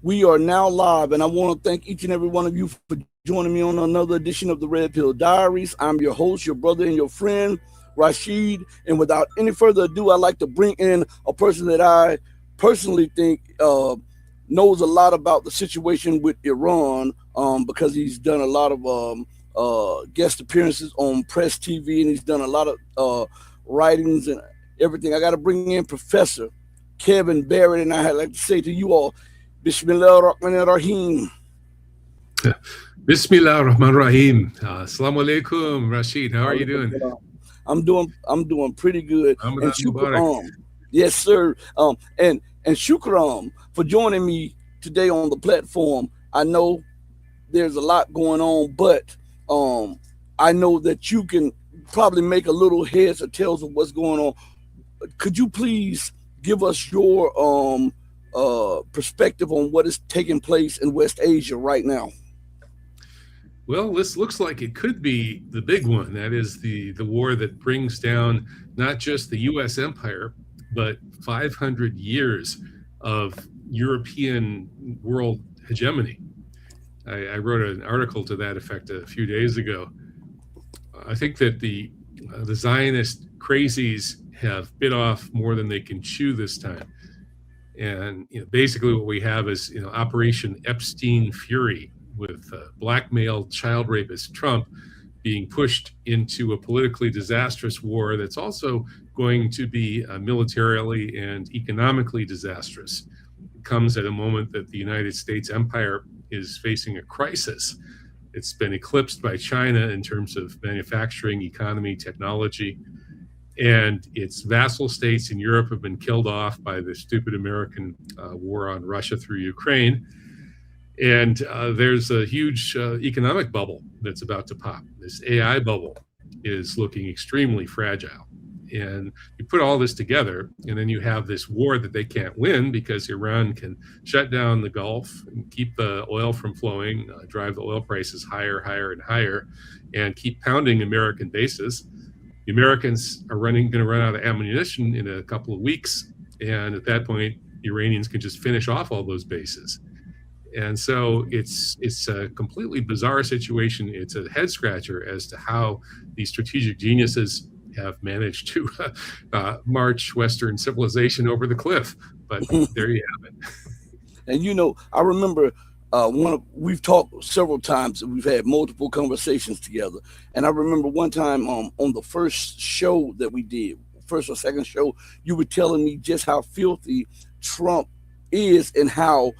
We are now live, and I want to thank each and every one of you for joining me on another edition of the Red Pill Diaries. I'm your host, your brother, and your friend, Rashid. And without any further ado, I'd like to bring in a person that I personally think knows a lot about the situation with Iran because he's done a lot of guest appearances on Press TV, and he's done a lot of writings and everything. I got to bring in Professor Kevin Barrett, and I'd like to say to you all, Bismillah ar-Rahman ar-Rahim. Bismillah ar-Rahman ar-Rahim. Assalamu alaikum, Rashid. How are you doing? I'm doing pretty good. Ramadan And Mubarak. yes, sir. And shukram for joining me today on the platform. I know there's a lot going on, but I know that you can probably make a little heads or tails of what's going on. Could you please give us your perspective on what is taking place in West Asia right now? Well, this looks like it could be the big one. That is the war that brings down not just the U.S. empire, but 500 years of European world hegemony. I wrote an article to that effect a few days ago. I think that the Zionist crazies have bit off more than they can chew this time. And basically what we have is Operation Epstein Fury, with blackmailed child rapist Trump being pushed into a politically disastrous war that's also going to be militarily and economically disastrous. It comes at a moment that the United States empire is facing a crisis. It's been eclipsed by China in terms of manufacturing, economy, technology, and its vassal states in Europe have been killed off by the stupid American war on Russia through Ukraine. And there's a huge economic bubble that's about to pop. This AI bubble is looking extremely fragile. And you put all this together, and then you have this war that they can't win because Iran can shut down the Gulf and keep the oil from flowing, drive the oil prices higher, higher, and higher, and keep pounding American bases. The Americans are going to run out of ammunition in a couple of weeks. And at that point, the Iranians can just finish off all those bases. And so it's a completely bizarre situation. It's a head scratcher as to how these strategic geniuses have managed to march Western civilization over the cliff. But there you have it. And I remember we've talked several times, and we've had multiple conversations together. And I remember one time on the first show that we did, first or second show, you were telling me just how filthy Trump is and how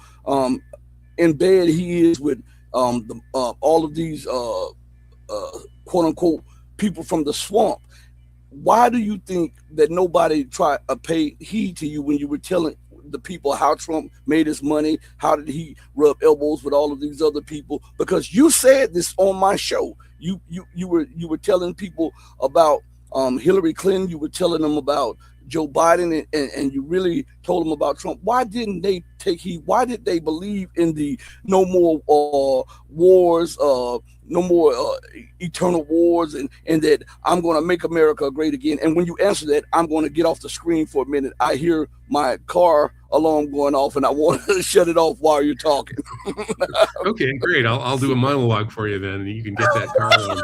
in bed he is with all of these quote unquote people from the swamp. Why do you think that nobody tried to pay heed to you when you were telling the people how Trump made his money? How did he rub elbows with all of these other people? Because you said this on my show. You were telling people about Hillary Clinton. You were telling them about Joe Biden, and you really told them about Trump. Why didn't they take heed? Why did they believe in the no more wars, no more eternal wars, and that I'm going to make America great again? And when you answer that, I'm going to get off the screen for a minute. I hear my car alarm going off, and I want to shut it off while you're talking. Okay, great. I'll do a monologue for you then, and you can get that car alarm.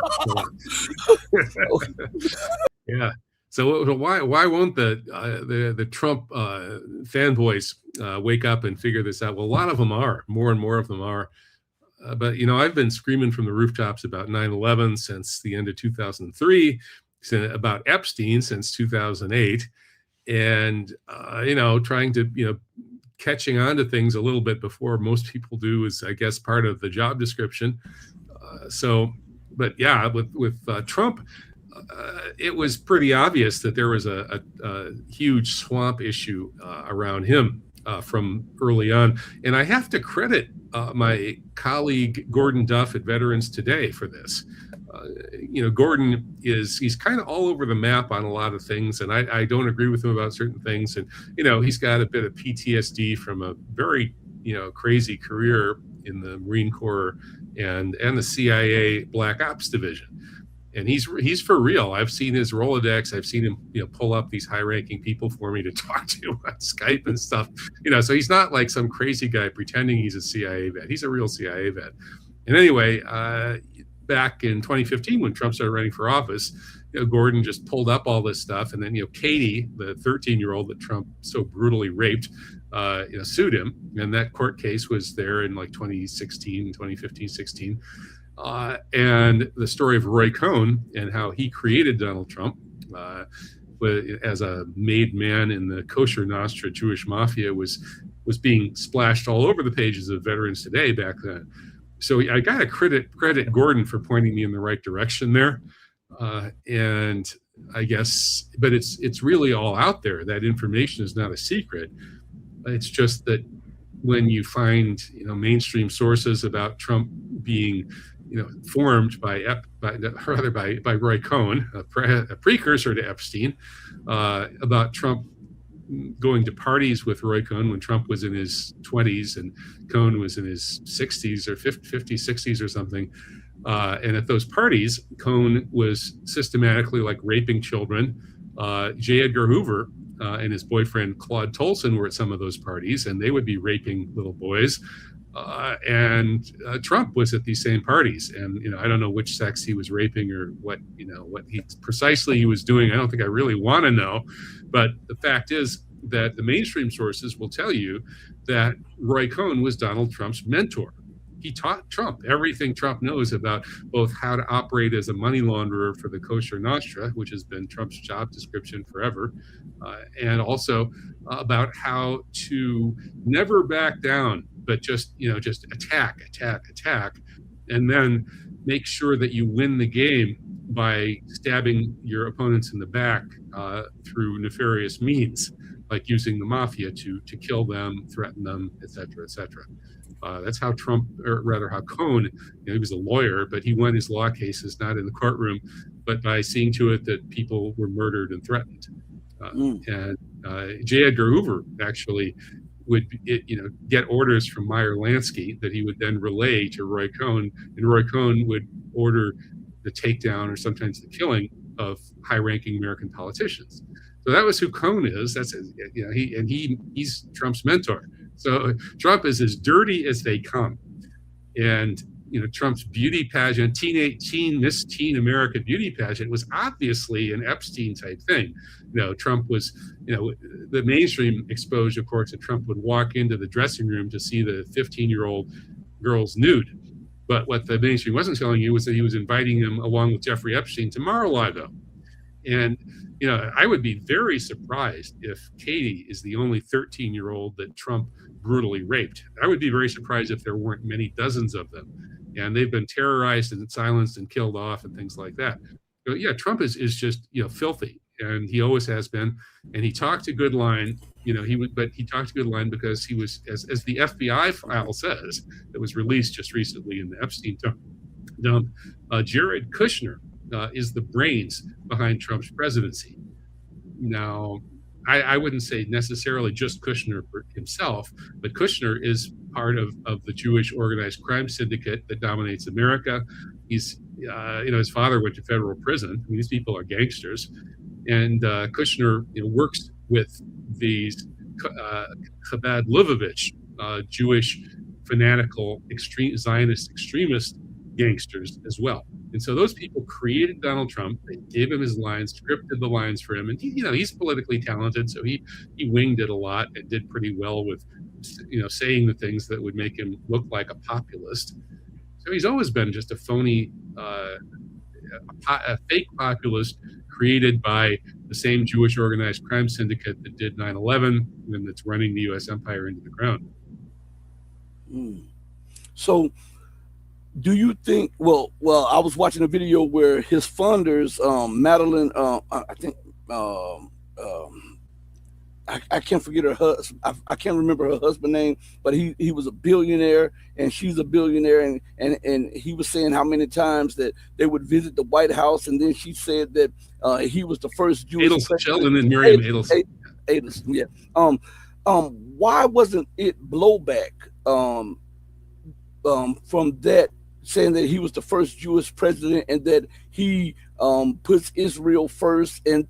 Yeah. So why won't the Trump fanboys wake up and figure this out? Well, a lot of them are. More and more of them are. But I've been screaming from the rooftops about 9/11 since the end of 2003, about Epstein since 2008, and trying to catching on to things a little bit before most people do is, I guess, part of the job description. But yeah, with Trump. It was pretty obvious that there was a huge swamp issue around him from early on. And I have to credit my colleague Gordon Duff at Veterans Today for this. Gordon he's kind of all over the map on a lot of things, and I don't agree with him about certain things. And, he's got a bit of PTSD from a very, crazy career in the Marine Corps and the CIA Black Ops Division. and he's for real. I've seen his Rolodex. I've seen him, pull up these high-ranking people for me to talk to on Skype and stuff. So he's not like some crazy guy pretending he's a CIA vet. He's a real CIA vet. And anyway, back in 2015, when Trump started running for office, Gordon just pulled up all this stuff, and then Katie, the 13-year-old that Trump so brutally raped, sued him, and that court case was there in like 2015, 16. And the story of Roy Cohn and how he created Donald Trump as a made man in the kosher Nostra Jewish mafia was being splashed all over the pages of Veterans Today back then. So I got to credit Gordon for pointing me in the right direction there. And I guess, but it's really all out there. That information is not a secret. It's just that when you find mainstream sources about Trump being formed by Roy Cohn, a precursor to Epstein, about Trump going to parties with Roy Cohn when Trump was in his 20s and Cohn was in his 60s or 50s, 60s or something. And at those parties, Cohn was systematically like raping children. J. Edgar Hoover and his boyfriend Claude Tolson were at some of those parties, and they would be raping little boys. And Trump was at these same parties, and I don't know which sex he was raping or what he precisely he was doing. I don't think I really want to know, but the fact is that the mainstream sources will tell you that Roy Cohn was Donald Trump's mentor. He taught Trump everything Trump knows about both how to operate as a money launderer for the kosher Nostra, which has been Trump's job description forever, and also about how to never back down, but just attack, and then make sure that you win the game by stabbing your opponents in the back through nefarious means, like using the mafia to kill them, threaten them, et cetera, et cetera. That's how Trump, or rather how Cohn, he was a lawyer, but he won his law cases not in the courtroom, but by seeing to it that people were murdered and threatened. And J. Edgar Hoover actually would get orders from Meyer Lansky that he would then relay to Roy Cohn, and Roy Cohn would order the takedown or sometimes the killing of high-ranking American politicians. So that was who Cohn is. That's he's Trump's mentor. So Trump is as dirty as they come, and Trump's beauty pageant, Miss Teen America beauty pageant, was obviously an Epstein type thing. Trump was, the mainstream exposed, of course, that Trump would walk into the dressing room to see the 15-year-old girls nude. But what the mainstream wasn't telling you was that he was inviting him along with Jeffrey Epstein to Mar-a-Lago. And I would be very surprised if Katie is the only 13-year-old that Trump brutally raped. I would be very surprised if there weren't many dozens of them. And they've been terrorized and silenced and killed off and things like that. So, yeah, Trump is just filthy, and he always has been. And he talked a good line. He talked a good line because he was, as the FBI file says, that was released just recently in the Epstein dump, Jared Kushner is the brains behind Trump's presidency. Now, I wouldn't say necessarily just Kushner himself, but Kushner is part of the Jewish organized crime syndicate that dominates America. He's, his father went to federal prison. I mean, these people are gangsters. And Kushner works with these Chabad Lubavitch, Jewish fanatical Zionist extremist gangsters as well. And so those people created Donald Trump. They gave him his lines, scripted the lines for him, and he's politically talented, so he winged it a lot and did pretty well with saying the things that would make him look like a populist. So he's always been just a phony, a fake populist created by the same Jewish organized crime syndicate that did 9/11 and that's running the U.S. empire into the ground. So, do you think? Well, I was watching a video where his funders, Madeline, I think, I can't forget her husband. I can't remember her husband's name, but he was a billionaire and she's a billionaire, and he was saying how many times that they would visit the White House, and then she said that he was the first Jewish Adelson, Sheldon and Miriam Adelson. Adelson, yeah. Why wasn't it blowback from that saying that he was the first Jewish president and that he puts Israel first. And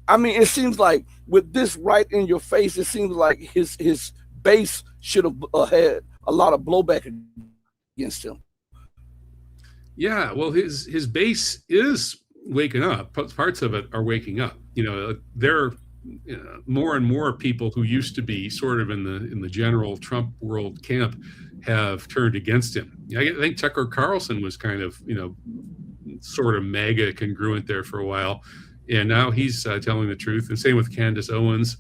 I mean, it seems like with this right in your face, it seems like his base should have had a lot of blowback against him. Yeah, well, his base is waking up. Parts of it are waking up. There are more and more people who used to be sort of in the general Trump world camp have turned against him. I think Tucker Carlson was kind of sort of MAGA congruent there for a while, and now he's telling the truth. And same with Candace Owens.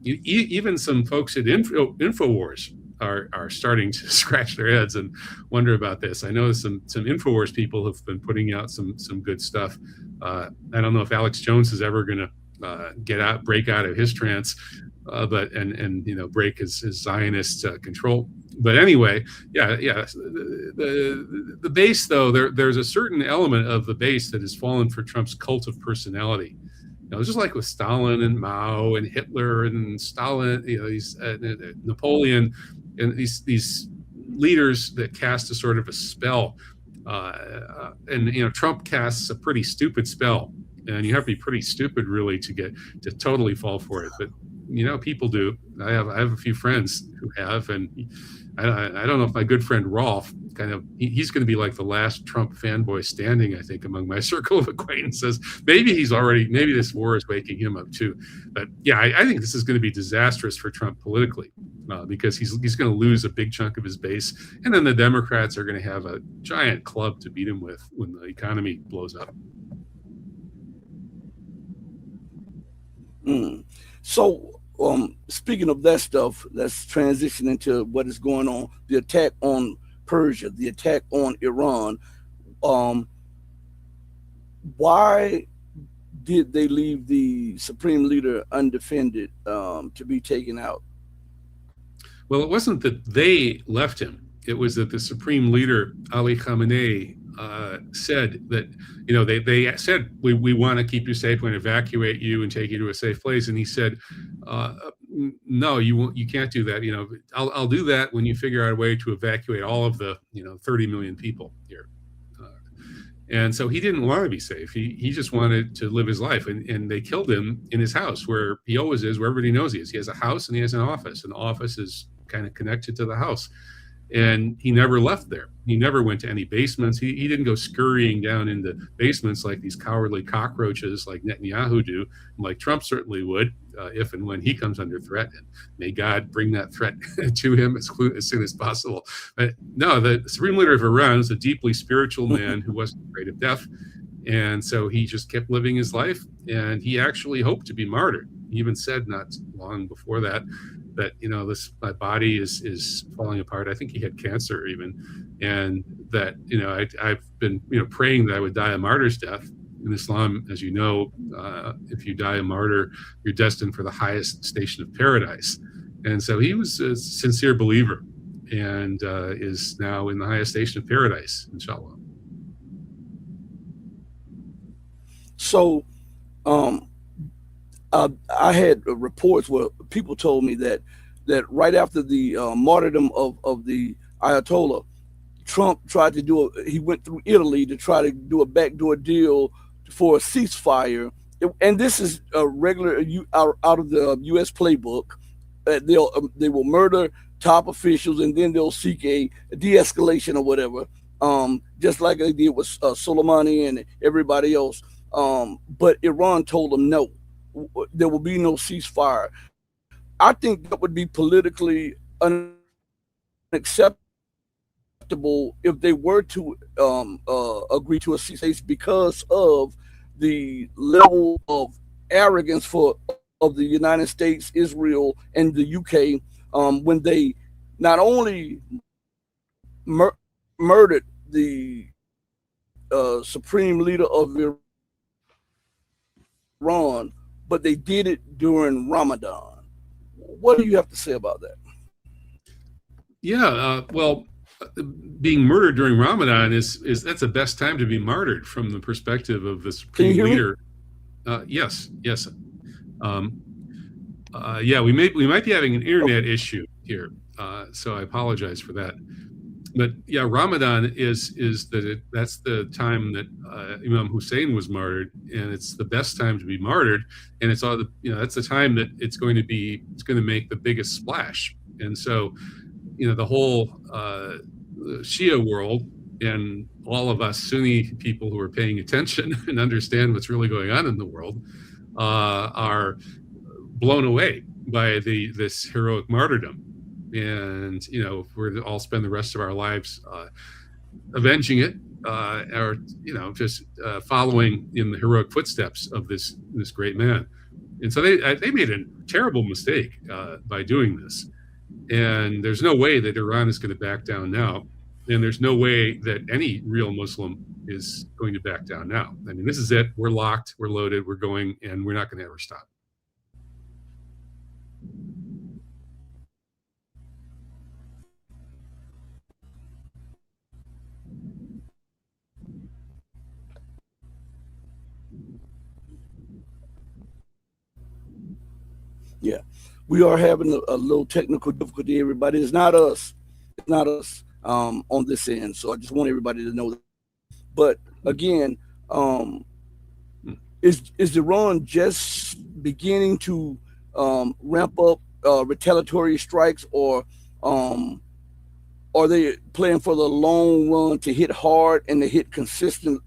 Even some folks at Infowars are starting to scratch their heads and wonder about this. I know some Infowars people have been putting out some good stuff. I don't know if Alex Jones is ever going to break out of his trance, but break his Zionist control. But anyway, yeah. The base, though, there's a certain element of the base that has fallen for Trump's cult of personality. Just like with Stalin and Mao and Hitler and Stalin, these Napoleon, and these leaders that cast a sort of a spell. And Trump casts a pretty stupid spell, and you have to be pretty stupid really to totally fall for it. But people do. I have a few friends who have, and I don't know if my good friend Rolf he's going to be like the last Trump fanboy standing, I think, among my circle of acquaintances. Maybe this war is waking him up too. But yeah, I think this is going to be disastrous for Trump politically, because he's going to lose a big chunk of his base, and then the Democrats are going to have a giant club to beat him with when the economy blows up. So, speaking of that stuff, let's transition into what is going on. The attack on Persia, the attack on Iran. Why did they leave the supreme leader undefended to be taken out? Well, it wasn't that they left him. It was that the supreme leader, Ali Khamenei, said that, they said, we want to keep you safe, we're going to evacuate you and take you to a safe place. And he said, no, you won't, you can't do that. I'll do that when you figure out a way to evacuate all of the, 30 million people here. And so he didn't want to be safe. He just wanted to live his life. And they killed him in his house, where he always is, where everybody knows he is. He has a house and he has an office, and the office is kind of connected to the house. And he never left there. He never went to any basements. He didn't go scurrying down into basements like these cowardly cockroaches like Netanyahu do, like Trump certainly would, if and when he comes under threat. And may God bring that threat to him as soon as possible. But no, the supreme leader of Iran is a deeply spiritual man who wasn't afraid of death. And so he just kept living his life, and he actually hoped to be martyred. He even said not long before that, my body is falling apart. I think he had cancer even, and that I've been praying that I would die a martyr's death. In Islam, as you know, if you die a martyr, you're destined for the highest station of paradise. And so he was a sincere believer, and is now in the highest station of paradise, inshallah. So, I had reports where people told me that right after the martyrdom of the Ayatollah, Trump tried to he went through Italy to try to do a backdoor deal for a ceasefire. And this is a regular out of the U.S. playbook. They will murder top officials, and then they'll seek a de-escalation or whatever, just like they did with Soleimani and everybody else. But Iran told them no. There will be no ceasefire. I think that would be politically unacceptable if they were to agree to a ceasefire, because of the level of arrogance of the United States, Israel, and the UK, when they not only murdered the supreme leader of Iran, but they did it during Ramadan. What do you have to say about that? Yeah, well, being murdered during Ramadan is that's the best time to be martyred from the perspective of the supreme leader. Yes. Yeah, we might be having an internet issue here, so I apologize for that. But yeah, Ramadan that's the time that Imam Hussein was martyred, and it's the best time to be martyred, and it's all the that's the time that it's going to make the biggest splash, and so the whole Shia world and all of us Sunni people who are paying attention and understand what's really going on in the world are blown away by this heroic martyrdom. And if we're to all spend the rest of our lives avenging it, or just following in the heroic footsteps of this great man. And so they made a terrible mistake by doing this. And there's no way that Iran is going to back down now. And there's no way that any real Muslim is going to back down now. I mean, this is it. We're locked, we're loaded, we're going, and we're not going to ever stop. Yeah, we are having a little technical difficulty. Everybody, it's not us. It's not us on this end. So I just want everybody to know that. But again, um, is Iran just beginning to ramp up retaliatory strikes, or um, are they playing for the long run to hit hard and to hit consistently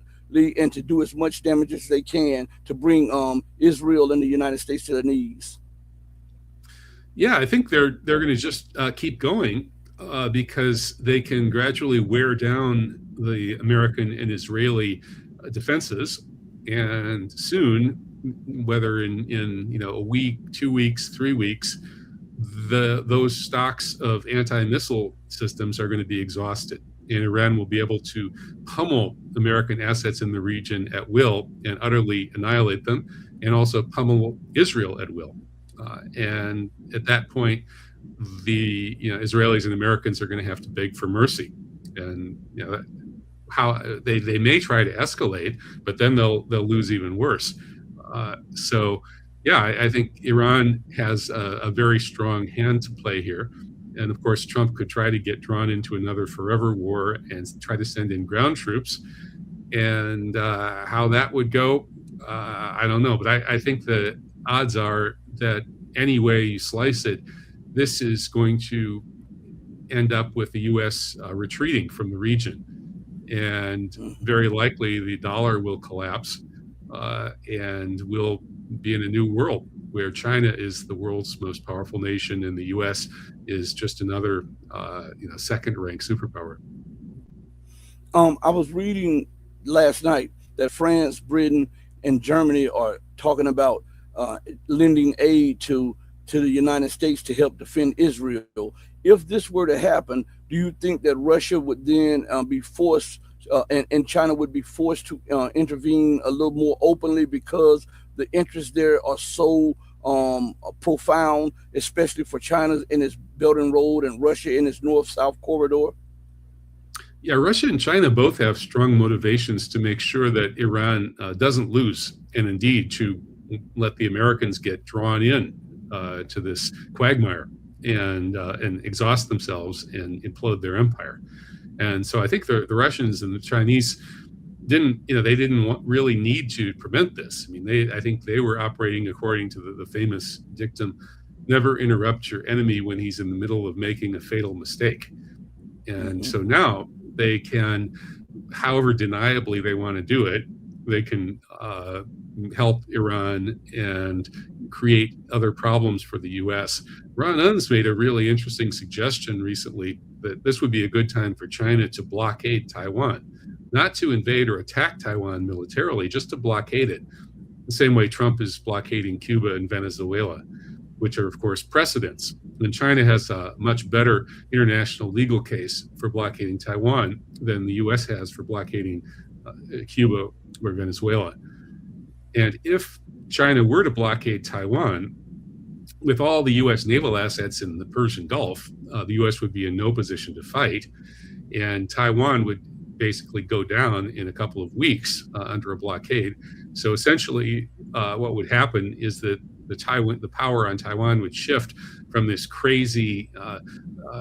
and to do as much damage as they can to bring Israel and the United States to their knees? Yeah, I think they're going to just keep going because they can gradually wear down the American and Israeli defenses, and soon, whether in a week, 2 weeks, 3 weeks, those stocks of anti-missile systems are going to be exhausted, and Iran will be able to pummel American assets in the region at will and utterly annihilate them, and also pummel Israel at will. And at that point, the Israelis and Americans are going to have to beg for mercy, and how they may try to escalate, but then they'll lose even worse. So, yeah, I think Iran has a very strong hand to play here, and of course, Trump could try to get drawn into another forever war and try to send in ground troops, and how that would go, I don't know, but I think the odds are that any way you slice it, this is going to end up with the U.S. Retreating from the region, and very likely the dollar will collapse, and we'll be in a new world where China is the world's most powerful nation and the U.S. is just another second-rank superpower. I was reading last night that France, Britain, and Germany are talking about lending aid to the United States to help defend Israel. If this were to happen, do you think that Russia would then be forced and China would be forced to intervene a little more openly because the interests there are so profound, especially for China in its Belt and Road and Russia in its North-South corridor? Yeah, Russia and China both have strong motivations to make sure that Iran doesn't lose, and indeed to let the Americans get drawn in to this quagmire and exhaust themselves and implode their empire. And so I think the Russians and the Chinese didn't really need to prevent this. I mean, I think they were operating according to the famous dictum, never interrupt your enemy when he's in the middle of making a fatal mistake. And so now they can, however deniably they want to do it, they can help Iran and create other problems for the U.S. Ron Unz made a really interesting suggestion recently that this would be a good time for China to blockade Taiwan, not to invade or attack Taiwan militarily, just to blockade it, the same way Trump is blockading Cuba and Venezuela, which are, of course, precedents. And China has a much better international legal case for blockading Taiwan than the U.S. has for blockading Cuba or Venezuela. And if China were to blockade Taiwan, with all the U.S. naval assets in the Persian Gulf, the U.S. would be in no position to fight, and Taiwan would basically go down in a couple of weeks under a blockade. So essentially, what would happen is that the power on Taiwan would shift from this crazy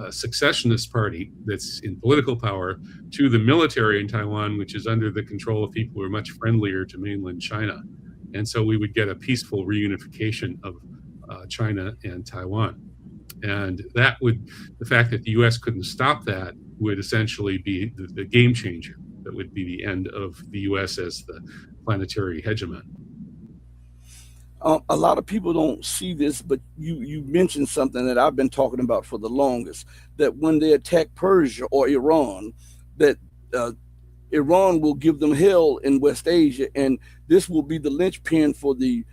successionist party that's in political power to the military in Taiwan, which is under the control of people who are much friendlier to mainland China. And so we would get a peaceful reunification of China and Taiwan. And that would, the fact that the US couldn't stop that would essentially be the game changer. That would be the end of the US as the planetary hegemon. A lot of people don't see this, but you mentioned something that I've been talking about for the longest, that when they attack Persia or Iran, that Iran will give them hell in West Asia, and this will be the linchpin for the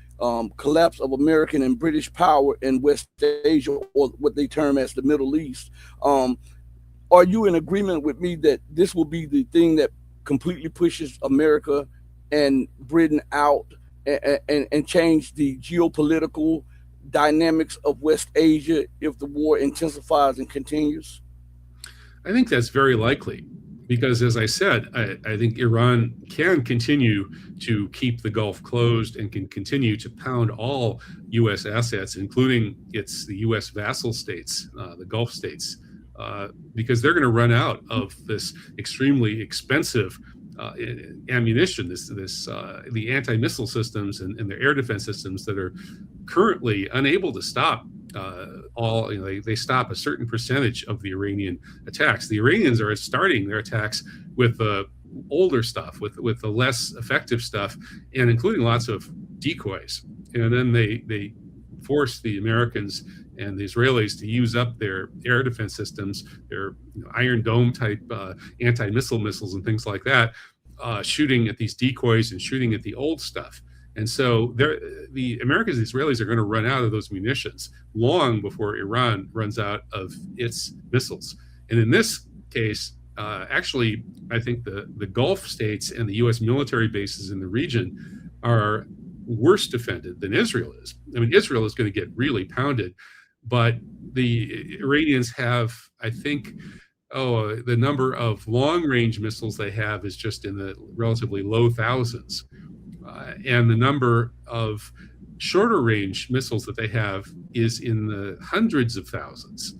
collapse of American and British power in West Asia, or what they term as the Middle East. Are you in agreement with me that this will be the thing that completely pushes America and Britain out, and change the geopolitical dynamics of West Asia if the war intensifies and continues? I think that's very likely because, as I said, I think Iran can continue to keep the Gulf closed and can continue to pound all U.S. assets, including the U.S. vassal states, the Gulf states, because they're going to run out of this extremely expensive ammunition, the anti-missile systems and the air defense systems that are currently unable to stop they stop a certain percentage of the Iranian attacks. The Iranians are starting their attacks with the older stuff, with the less effective stuff, and including lots of decoys. And then they force the Americans and the Israelis to use up their air defense systems, their Iron Dome type anti-missile missiles and things like that, shooting at these decoys and shooting at the old stuff. And so the Americans and Israelis are going to run out of those munitions long before Iran runs out of its missiles. And in this case, actually, I think the Gulf states and the U.S. military bases in the region are worse defended than Israel is. I mean, Israel is going to get really pounded, but the Iranians have, I think, the number of long-range missiles they have is just in the relatively low thousands. And the number of shorter-range missiles that they have is in the hundreds of thousands.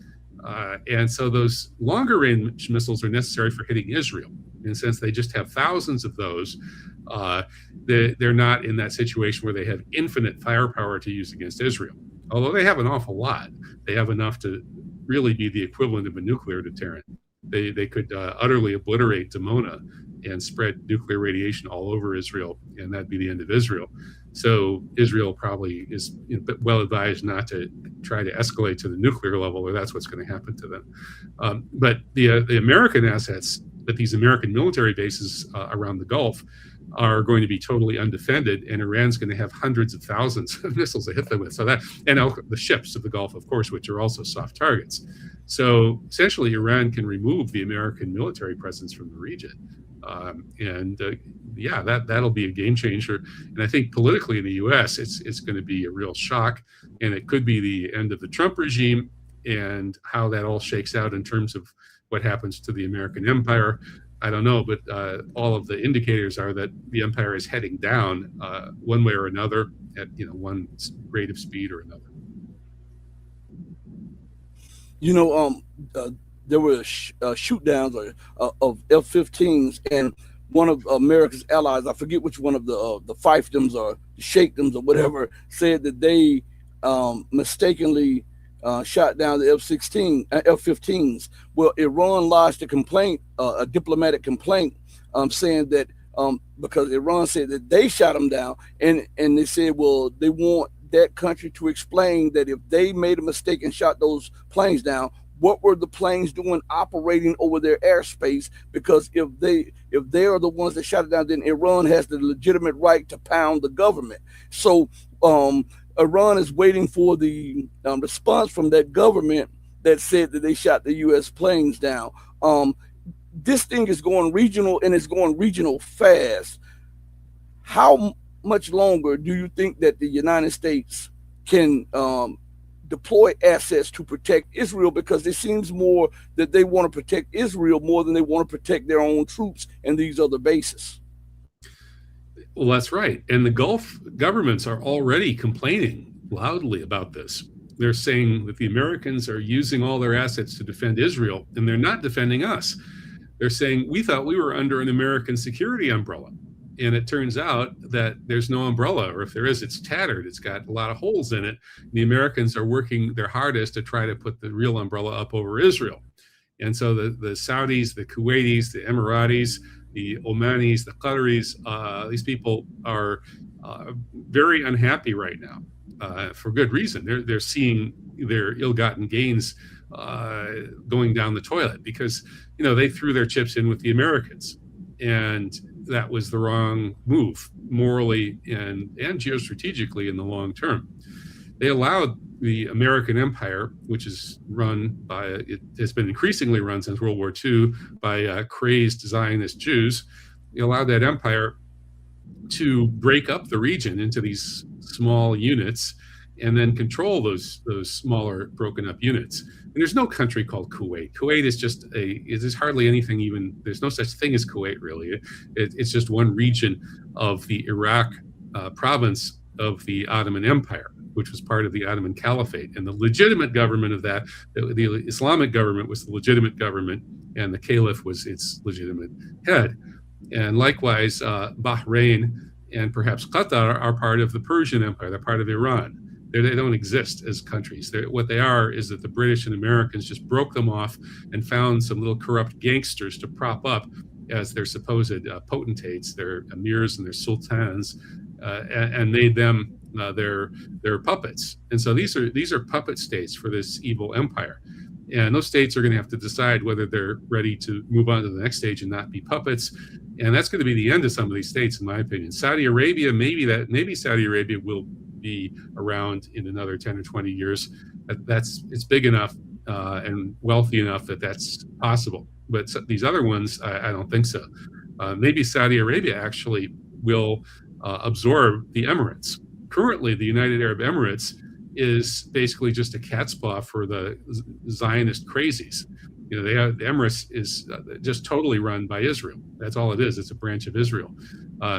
And so those longer-range missiles are necessary for hitting Israel. And since they just have thousands of those, they're not in that situation where they have infinite firepower to use against Israel. Although they have an awful lot. They have enough to really be the equivalent of a nuclear deterrent. They could utterly obliterate Dimona and spread nuclear radiation all over Israel, and that'd be the end of Israel. So Israel probably is well advised not to try to escalate to the nuclear level, or that's what's going to happen to them. But the American assets, that these American military bases around the Gulf, are going to be totally undefended, and Iran's going to have hundreds of thousands of missiles to hit them with. So that, and the ships of the Gulf, of course, which are also soft targets. So essentially, Iran can remove the American military presence from the region. That'll be a game changer. And I think politically in the U.S., it's going to be a real shock, and it could be the end of the Trump regime, and how that all shakes out in terms of what happens to the American empire. I don't know, but all of the indicators are that the empire is heading down one way or another at one rate of speed or another. There were shoot downs of F-15s, and one of America's allies, I forget which one of the fiefdoms or shakedoms or whatever, said that they mistakenly shot down the F-15s. Well, Iran lodged a complaint, a diplomatic complaint, saying that because Iran said that they shot them down, and they said, well, they want that country to explain that if they made a mistake and shot those planes down, what were the planes doing operating over their airspace? Because if they are the ones that shot it down, then Iran has the legitimate right to pound the government. So Iran is waiting for the response from that government that said that they shot the U.S. planes down. This thing is going regional, and it's going regional fast. How much longer do you think that the United States can deploy assets to protect Israel? Because it seems more that they want to protect Israel more than they want to protect their own troops and these other bases. Well, that's right. And the Gulf governments are already complaining loudly about this. They're saying that the Americans are using all their assets to defend Israel, and they're not defending us. They're saying, we thought we were under an American security umbrella. And it turns out that there's no umbrella, or if there is, it's tattered. It's got a lot of holes in it. The Americans are working their hardest to try to put the real umbrella up over Israel. And so the Saudis, the Kuwaitis, the Emiratis, the Omanis, the Qataris, these people are very unhappy right now, for good reason. They're seeing their ill-gotten gains going down the toilet because, they threw their chips in with the Americans. And that was the wrong move morally and geostrategically in the long term. They allowed the American empire, which is it has been increasingly run since World War II by crazed Zionist Jews. They allowed that empire to break up the region into these small units and then control those smaller broken up units. And there's no country called Kuwait. Kuwait is just there's hardly anything even, there's no such thing as Kuwait really. It's just one region of the Iraq province of the Ottoman Empire, which was part of the Ottoman Caliphate. And the legitimate government of that, the Islamic government was the legitimate government, and the caliph was its legitimate head. And likewise, Bahrain and perhaps Qatar are part of the Persian Empire. They're part of Iran. They don't exist as countries. What they are is that the British and Americans just broke them off and found some little corrupt gangsters to prop up as their supposed potentates, their emirs and their sultans, and made them their puppets. And so these are puppet states for this evil empire. And those states are going to have to decide whether they're ready to move on to the next stage and not be puppets. And that's going to be the end of some of these states, in my opinion. Saudi Arabia, maybe Saudi Arabia will be around in another 10 or 20 years. It's big enough and wealthy enough that that's possible. But these other ones, I don't think so. Maybe Saudi Arabia actually will absorb the Emirates. Currently, the United Arab Emirates is basically just a cat's paw for the Zionist crazies. The Emirates is just totally run by Israel. That's all it is. It's a branch of Israel.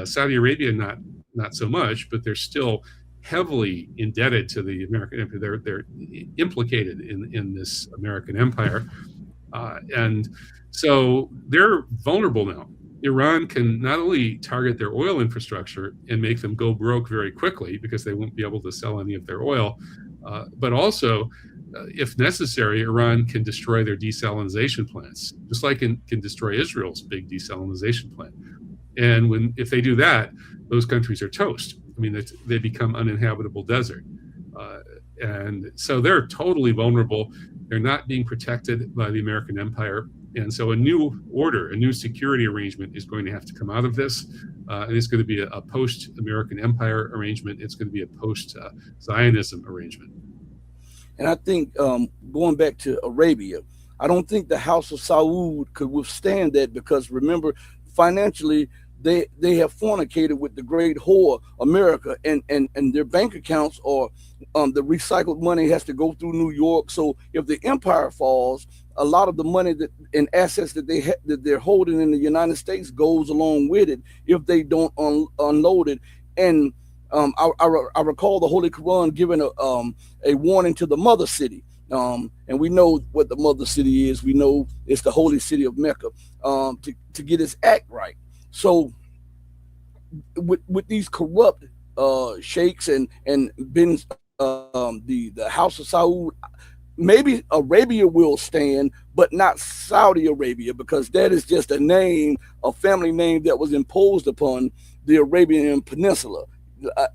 Saudi Arabia, not so much, but they're still heavily indebted to the American Empire. They're implicated in this American empire, and so they're vulnerable now. Iran can not only target their oil infrastructure and make them go broke very quickly because they won't be able to sell any of their oil, but also, if necessary, Iran can destroy their desalination plants, just like it can destroy Israel's big desalination plant. And if they do that, those countries are toast. I mean, they become uninhabitable desert. And so they're totally vulnerable. They're not being protected by the American empire. And so a new order, a new security arrangement is going to have to come out of this. And it's going to be a post-American empire arrangement. It's going to be a post-Zionism arrangement. And I think going back to Arabia, I don't think the House of Saud could withstand that because remember, financially, they have fornicated with the great whore America, and their bank accounts are the recycled money has to go through New York. So if the empire falls, a lot of the money and assets that they're holding in the United States goes along with it if they don't unload it. And I recall the Holy Quran giving a warning to the mother city. And we know what the mother city is. We know it's the holy city of Mecca, to get its act right. So with these corrupt sheikhs and bin the House of Saud, maybe Arabia will stand, but not Saudi Arabia, because that is just a family name that was imposed upon the Arabian Peninsula.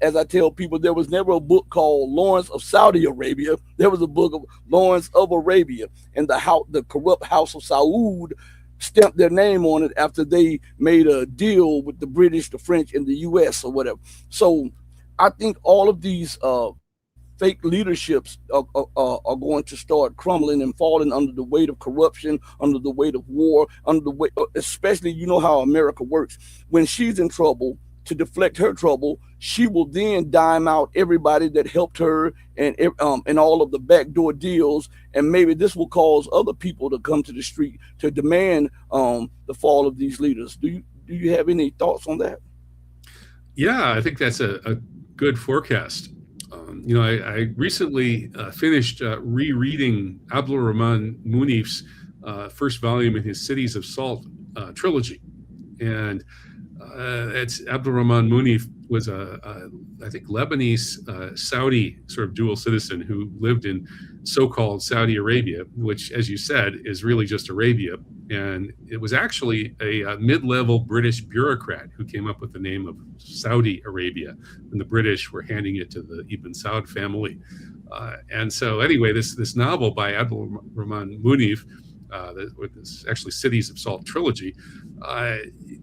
As I tell people, there was never a book called Lawrence of Saudi Arabia. There was a book of Lawrence of Arabia, and the corrupt House of Saud stamped their name on it after they made a deal with the British, the French, and the U.S. or whatever. So I think all of these fake leaderships are going to start crumbling and falling under the weight of corruption, under the weight of war, under the weight, especially, you know how America works. When she's in trouble, to deflect her trouble, she will then dime out everybody that helped her and all of the backdoor deals. And maybe this will cause other people to come to the street to demand the fall of these leaders. Do you have any thoughts on that? Yeah, I think that's a good forecast. I recently finished rereading Abdul Rahman Munif's first volume in his Cities of Salt trilogy. And it's Abdul Rahman Munif was I think, Lebanese Saudi sort of dual citizen who lived in so-called Saudi Arabia, which, as you said, is really just Arabia. And it was actually a mid-level British bureaucrat who came up with the name of Saudi Arabia when the British were handing it to the Ibn Saud family. And so anyway, this novel by Abdul Rahman Munif, this actually Cities of Salt trilogy,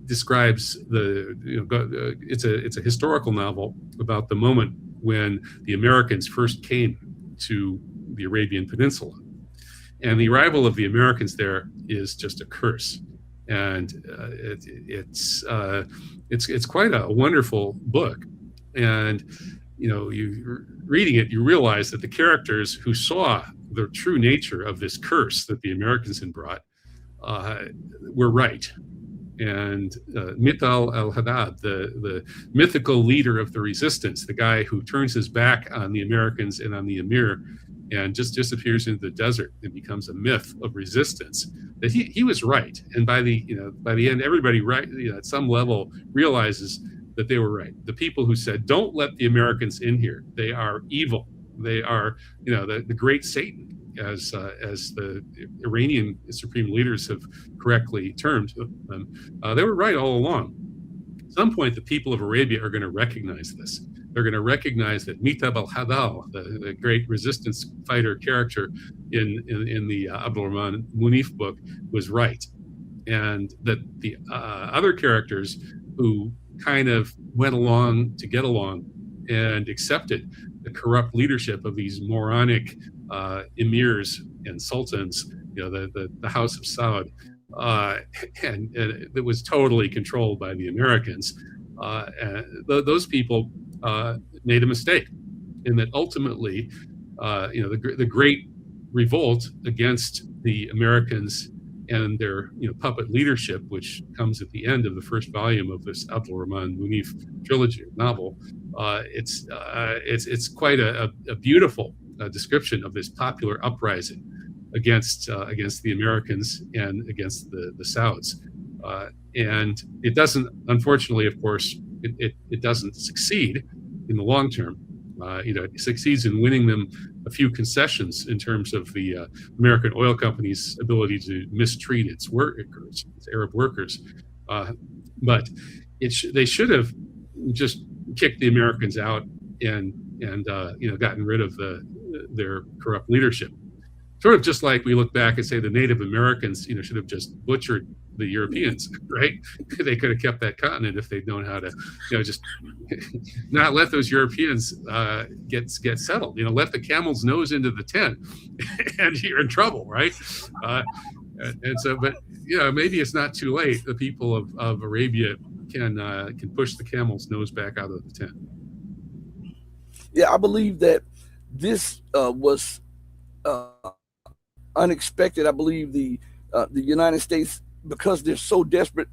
describes it's a historical novel about the moment when the Americans first came to the Arabian Peninsula. And the arrival of the Americans there is just a curse. And it's quite a wonderful book. And, you reading it, you realize that the characters who saw the true nature of this curse that the Americans had brought were right. And Mital al-Haddad, the mythical leader of the resistance, the guy who turns his back on the Americans and on the Emir and just disappears into the desert and becomes a myth of resistance, that he was right. And by the end, everybody at some level realizes that they were right. The people who said, don't let the Americans in here, they are evil. They are, the great Satan, as the Iranian supreme leaders have correctly termed them. They were right all along. At some point, the people of Arabia are going to recognize this. They're going to recognize that Mitab al-Hadal, the great resistance fighter character in the Abdul Rahman Munif book, was right. And that the other characters who kind of went along to get along and accepted the corrupt leadership of these moronic emirs and sultans, the House of Saud, and it was totally controlled by the Americans. And those people made a mistake, in that ultimately, the great revolt against the Americans and their puppet leadership, which comes at the end of the first volume of this Abdul Rahman Munif trilogy novel. It's quite a beautiful description of this popular uprising against the Americans and against the Sauds. And it doesn't, unfortunately, of course, it doesn't succeed in the long term. It succeeds in winning them a few concessions in terms of the American oil company's ability to mistreat its workers, its Arab workers. But they should have just kicked the Americans out and gotten rid of their corrupt leadership. Sort of just like we look back and say the Native Americans, should have just butchered the Europeans, right? They could have kept that continent if they'd known how to, just not let those Europeans get settled. Let the camel's nose into the tent, and you're in trouble, right? And so, but maybe it's not too late. The people of Arabia can push the camel's nose back out of the tent. Yeah, I believe that this was unexpected. I believe the United States, because they're so desperate.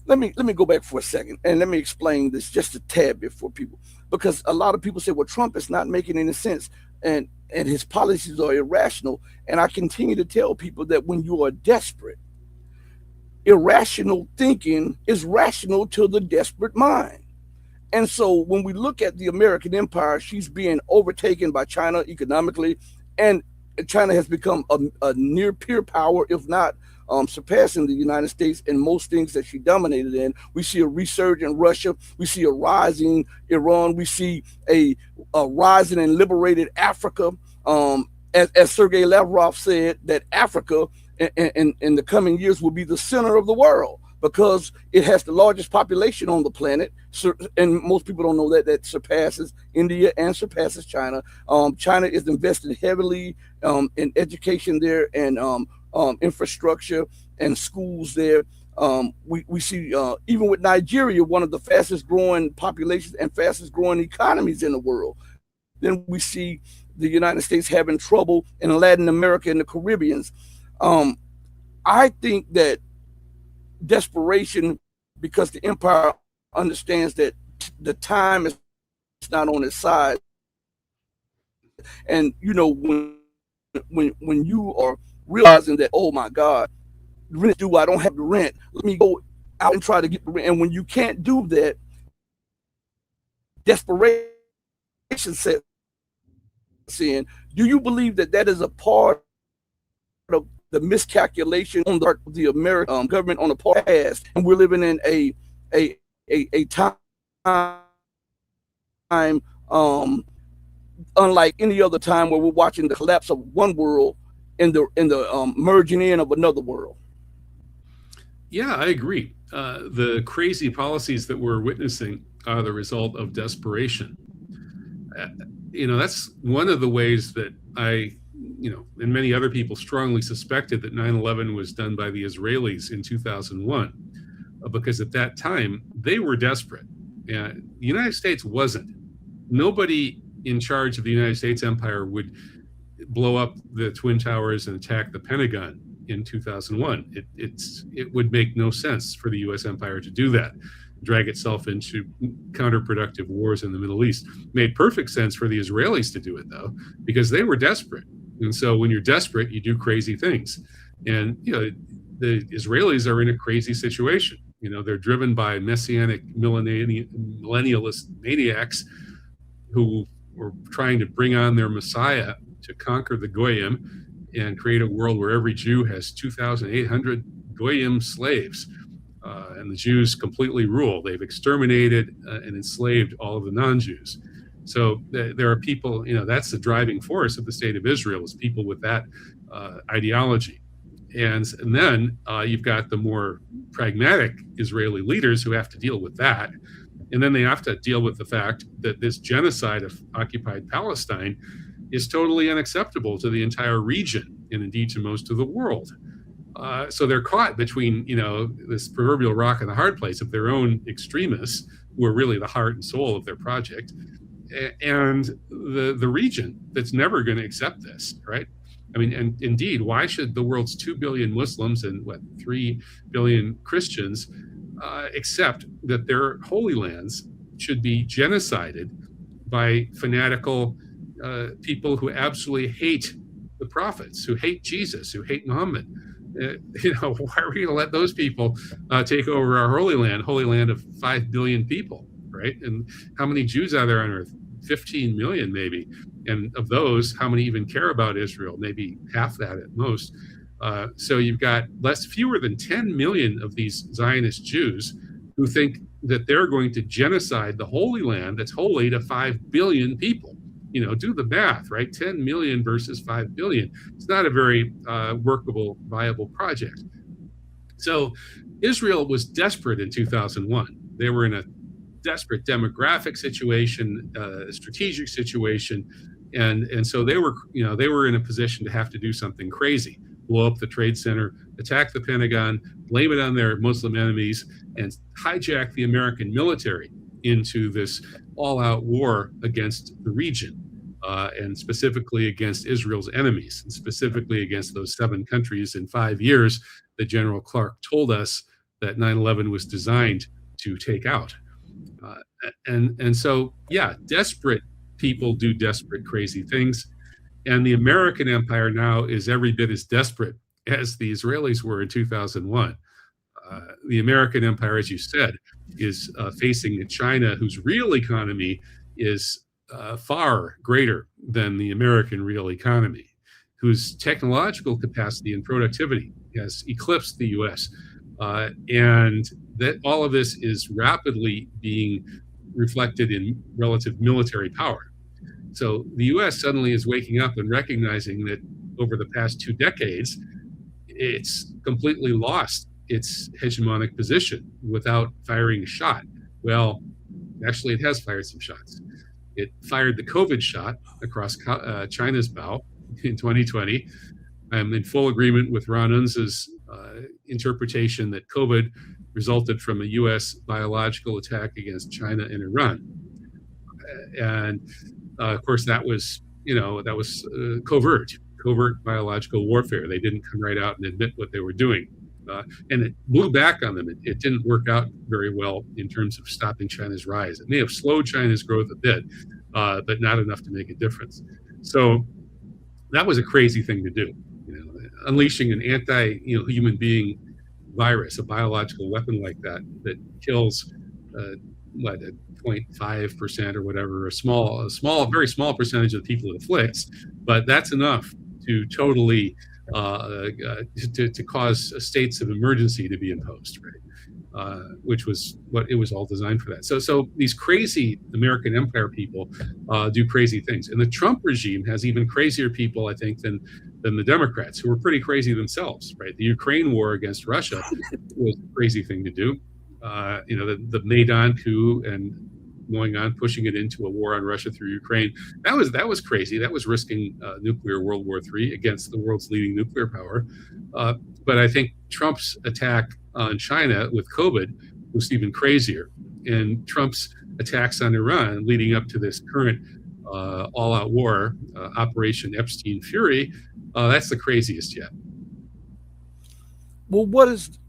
Let me go back for a second and let me explain this just a tad bit for people, because a lot of people say, well, Trump is not making any sense and his policies are irrational. And I continue to tell people that when you are desperate, irrational thinking is rational to the desperate mind. And so when we look at the American empire, she's being overtaken by China economically, and China has become a near peer power, if not surpassing the United States in most things that she dominated in. We see a resurgent Russia. We see a rising Iran. We see a rising and liberated Africa. As Sergei Lavrov said, that Africa in the coming years will be the center of the world, because it has the largest population on the planet. And most people don't know that surpasses India and surpasses China. China is investing heavily in education there and infrastructure and schools there. We see, even with Nigeria, one of the fastest growing populations and fastest growing economies in the world. Then we see the United States having trouble in Latin America and the Caribbeans. I think that desperation, because the empire understands that the time is not on its side, And when you are realizing that, oh my God, rent due, I don't have the rent. Let me go out and try to get the rent. And when you can't do that, desperation sets in. Do you believe that that is a part of the miscalculation on the part of the American government on the past, and we're living in a time unlike any other time where we're watching the collapse of one world in the merging in of another world? Yeah, I agree. The crazy policies that we're witnessing are the result of desperation. Uh, that's one of the ways that and many other people strongly suspected that 9/11 was done by the Israelis in 2001, because at that time they were desperate. The United States wasn't. Nobody in charge of the United States empire would blow up the Twin Towers and attack the Pentagon in 2001. It would make no sense for the U.S. empire to do that, drag itself into counterproductive wars in the Middle East. Made perfect sense for the Israelis to do it, though, because they were desperate. And so when you're desperate, you do crazy things. And the Israelis are in a crazy situation. They're driven by messianic millennialist maniacs who were trying to bring on their Messiah to conquer the Goyim and create a world where every Jew has 2,800 Goyim slaves. And the Jews completely rule. They've exterminated and enslaved all of the non-Jews. So there are people, that's the driving force of the state of Israel, is people with that ideology. And then you've got the more pragmatic Israeli leaders who have to deal with that. And then they have to deal with the fact that this genocide of occupied Palestine is totally unacceptable to the entire region and indeed to most of the world. So they're caught between, this proverbial rock and the hard place of their own extremists, who are really the heart and soul of their project, and the region that's never going to accept this, right? I mean, and indeed, why should the world's 2 billion Muslims and 3 billion Christians accept that their holy lands should be genocided by fanatical people who absolutely hate the prophets, who hate Jesus, who hate Muhammad? Why are we going to let those people take over our holy land of 5 billion people, right? And how many Jews are there on earth? 15 million, maybe. And of those, how many even care about Israel? Maybe half that at most. So you've got fewer than 10 million of these Zionist Jews who think that they're going to genocide the Holy Land that's holy to 5 billion people. Do the math, right? 10 million versus 5 billion. It's not a very workable, viable project. So Israel was desperate in 2001. They were in a desperate demographic situation, strategic situation, and so they were in a position to have to do something crazy, blow up the Trade Center, attack the Pentagon, blame it on their Muslim enemies, and hijack the American military into this all-out war against the region, and specifically against Israel's enemies, and specifically against those 7 countries in 5 years that General Clark told us that 9/11 was designed to take out. And so, yeah, desperate people do desperate, crazy things. And the American empire now is every bit as desperate as the Israelis were in 2001. The American empire, as you said, is facing a China whose real economy is far greater than the American real economy, whose technological capacity and productivity has eclipsed the U.S. And that all of this is rapidly being reflected in relative military power. So the U.S. suddenly is waking up and recognizing that over the past 2 decades, it's completely lost its hegemonic position without firing a shot. Well, actually, it has fired some shots. It fired the COVID shot across China's bow in 2020. I'm in full agreement with Ron Unz's interpretation that COVID resulted from a U.S. biological attack against China and Iran. And of course, that was covert biological warfare. They didn't come right out and admit what they were doing. And it blew back on them. It didn't work out very well in terms of stopping China's rise. It may have slowed China's growth a bit, but not enough to make a difference. So that was a crazy thing to do, unleashing an human being virus, a biological weapon like that kills uh, what, 0.5% or whatever, very small percentage of the people it afflicts, but that's enough to totally to cause states of emergency to be imposed, right? Which was what it was all designed for that. So these crazy American empire people do crazy things, and the Trump regime has even crazier people, I think, than the Democrats, who were pretty crazy themselves, right? The Ukraine war against Russia was a crazy thing to do. The Maidan coup and going on, pushing it into a war on Russia through Ukraine. That was crazy. That was risking nuclear World War III against the world's leading nuclear power. But I think Trump's attack on China with COVID was even crazier. And Trump's attacks on Iran leading up to this current all-out war, Operation Epstein Fury, that's the craziest yet. Well, what is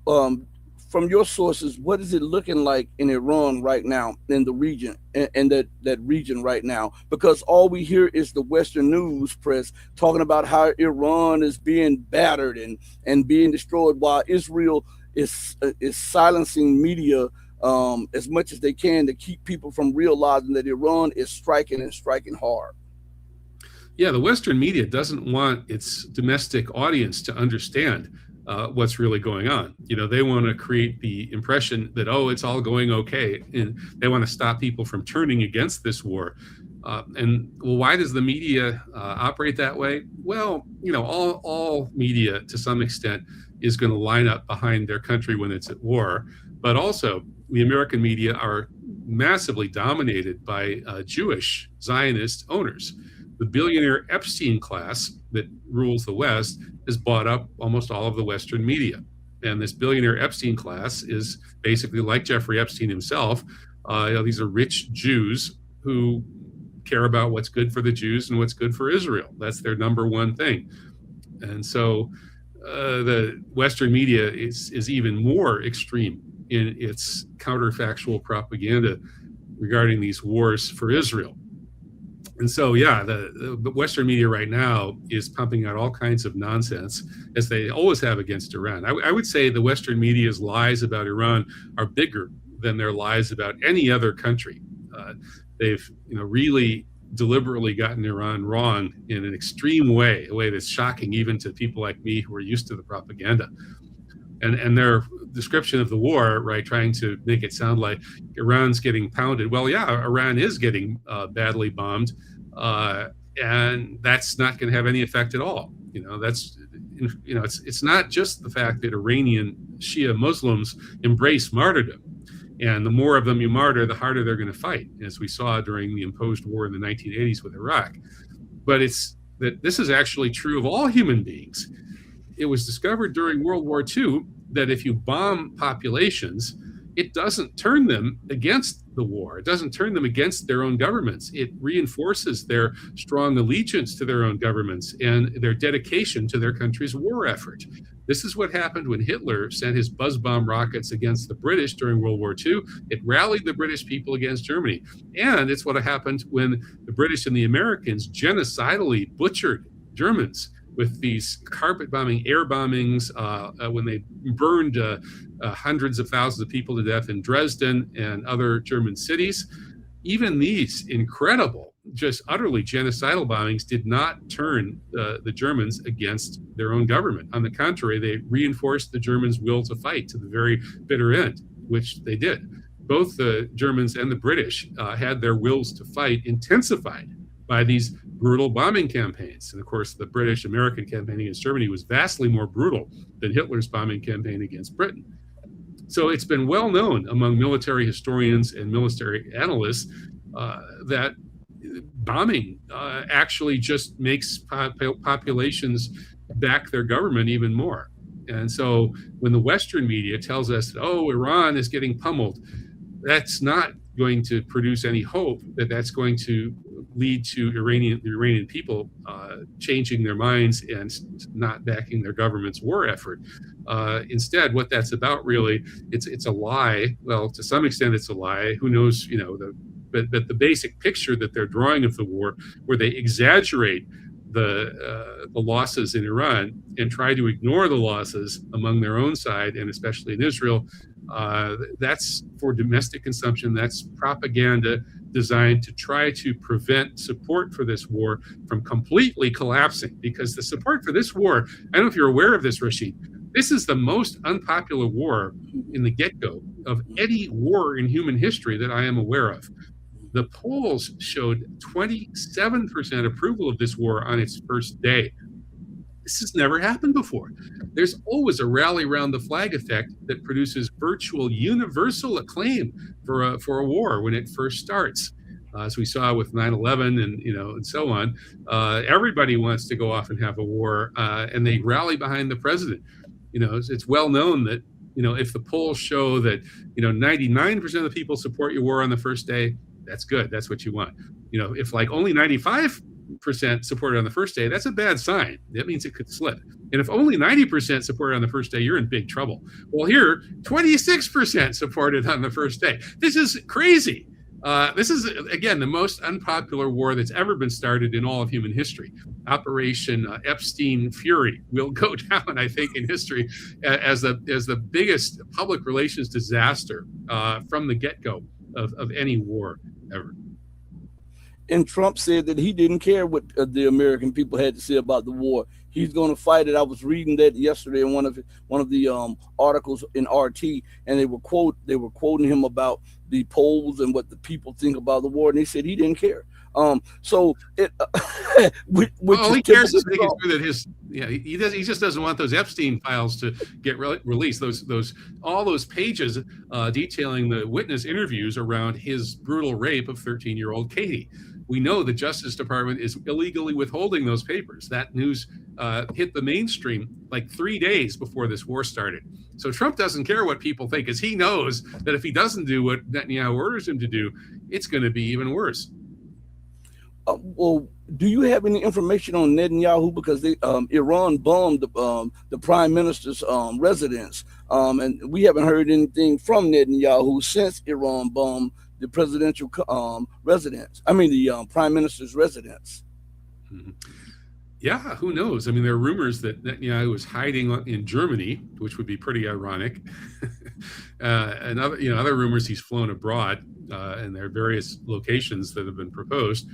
from your sources? What is it looking like in Iran right now, in the region, and that region right now? Because all we hear is the Western news press talking about how Iran is being battered and being destroyed, while Israel is silencing media as much as they can to keep people from realizing that Iran is striking and striking hard. Yeah, the Western media doesn't want its domestic audience to understand what's really going on. They want to create the impression that, oh, it's all going okay, and they want to stop people from turning against this war. Why does the media operate that way? Well, all media to some extent is going to line up behind their country when it's at war, but also the American media are massively dominated by Jewish Zionist owners. The billionaire Epstein class that rules the West has bought up almost all of the Western media. And this billionaire Epstein class is basically like Jeffrey Epstein himself. These are rich Jews who care about what's good for the Jews and what's good for Israel. That's their number one thing. And so the Western media is even more extreme in its counterfactual propaganda regarding these wars for Israel. And so, yeah, the Western media right now is pumping out all kinds of nonsense, as they always have against Iran. I would say the Western media's lies about Iran are bigger than their lies about any other country. They've really deliberately gotten Iran wrong in an extreme way, a way that's shocking even to people like me who are used to the propaganda. And their description of the war, right, trying to make it sound like Iran's getting pounded. Well, yeah, Iran is getting badly bombed, and that's not going to have any effect at all. It's not just the fact that Iranian Shia Muslims embrace martyrdom, and the more of them you martyr, the harder they're going to fight, as we saw during the imposed war in the 1980s with Iraq. But it's that this is actually true of all human beings. It was discovered during World War II that if you bomb populations, it doesn't turn them against the war. It doesn't turn them against their own governments. It reinforces their strong allegiance to their own governments and their dedication to their country's war effort. This is what happened when Hitler sent his buzz bomb rockets against the British during World War II. It rallied the British people against Germany. And it's what happened when the British and the Americans genocidally butchered Germans with these carpet bombing, air bombings, when they burned hundreds of thousands of people to death in Dresden and other German cities. Even these incredible, just utterly genocidal bombings did not turn the Germans against their own government. On the contrary, they reinforced the Germans' will to fight to the very bitter end, which they did. Both the Germans and the British had their wills to fight intensified by these brutal bombing campaigns. And of course, the British-American campaign against Germany was vastly more brutal than Hitler's bombing campaign against Britain. So it's been well known among military historians and military analysts that bombing actually just makes populations back their government even more. And so when the Western media tells us, oh, Iran is getting pummeled, that's not going to produce any hope that that's going to lead to the Iranian people changing their minds and not backing their government's war effort. Instead, what that's about really, it's a lie. Well, to some extent, it's a lie. Who knows? The but the basic picture that they're drawing of the war, where they exaggerate the losses in Iran and try to ignore the losses among their own side, and especially in Israel, that's for domestic consumption. That's propaganda designed to try to prevent support for this war from completely collapsing. Because the support for this war, I don't know if you're aware of this, Rashid, this is the most unpopular war in the get-go of any war in human history that I am aware of. The polls showed 27% approval of this war on its first day. This has never happened before. There's always a rally around the flag effect that produces virtual universal acclaim for a war when it first starts. As we saw with 9/11 and so on, everybody wants to go off and have a war, and they rally behind the president. It's well known that if the polls show that 99% of the people support your war on the first day, that's good. That's what you want. If like only 95% supported on the first day, that's a bad sign. That means it could slip. And if only 90% supported on the first day, you're in big trouble. Well, here, 26% supported on the first day. This is crazy. This is, again, the most unpopular war that's ever been started in all of human history. Operation Epstein Fury will go down, I think, in history as the biggest public relations disaster from the get-go of any war ever. And Trump said that he didn't care what the American people had to say about the war. He's going to fight it. I was reading that yesterday in one of the articles in RT, and they were quoting him about the polls and what the people think about the war, and he said he didn't care. So it all he cares is making sure that he just doesn't want those Epstein files to get released. All those pages detailing the witness interviews around his brutal rape of 13-year-old Katie. We know the Justice Department is illegally withholding those papers. That news hit the mainstream like 3 days before this war started. So Trump doesn't care what people think, because he knows that if he doesn't do what Netanyahu orders him to do, it's going to be even worse. Well, do you have any information on Netanyahu? Because Iran bombed the prime minister's residence, and we haven't heard anything from Netanyahu since Iran bombed the presidential residence. I mean, the prime minister's residence. Mm-hmm. Yeah, who knows? I mean, there are rumors that Netanyahu is hiding in Germany, which would be pretty ironic. And other rumors he's flown abroad, and there are various locations that have been proposed.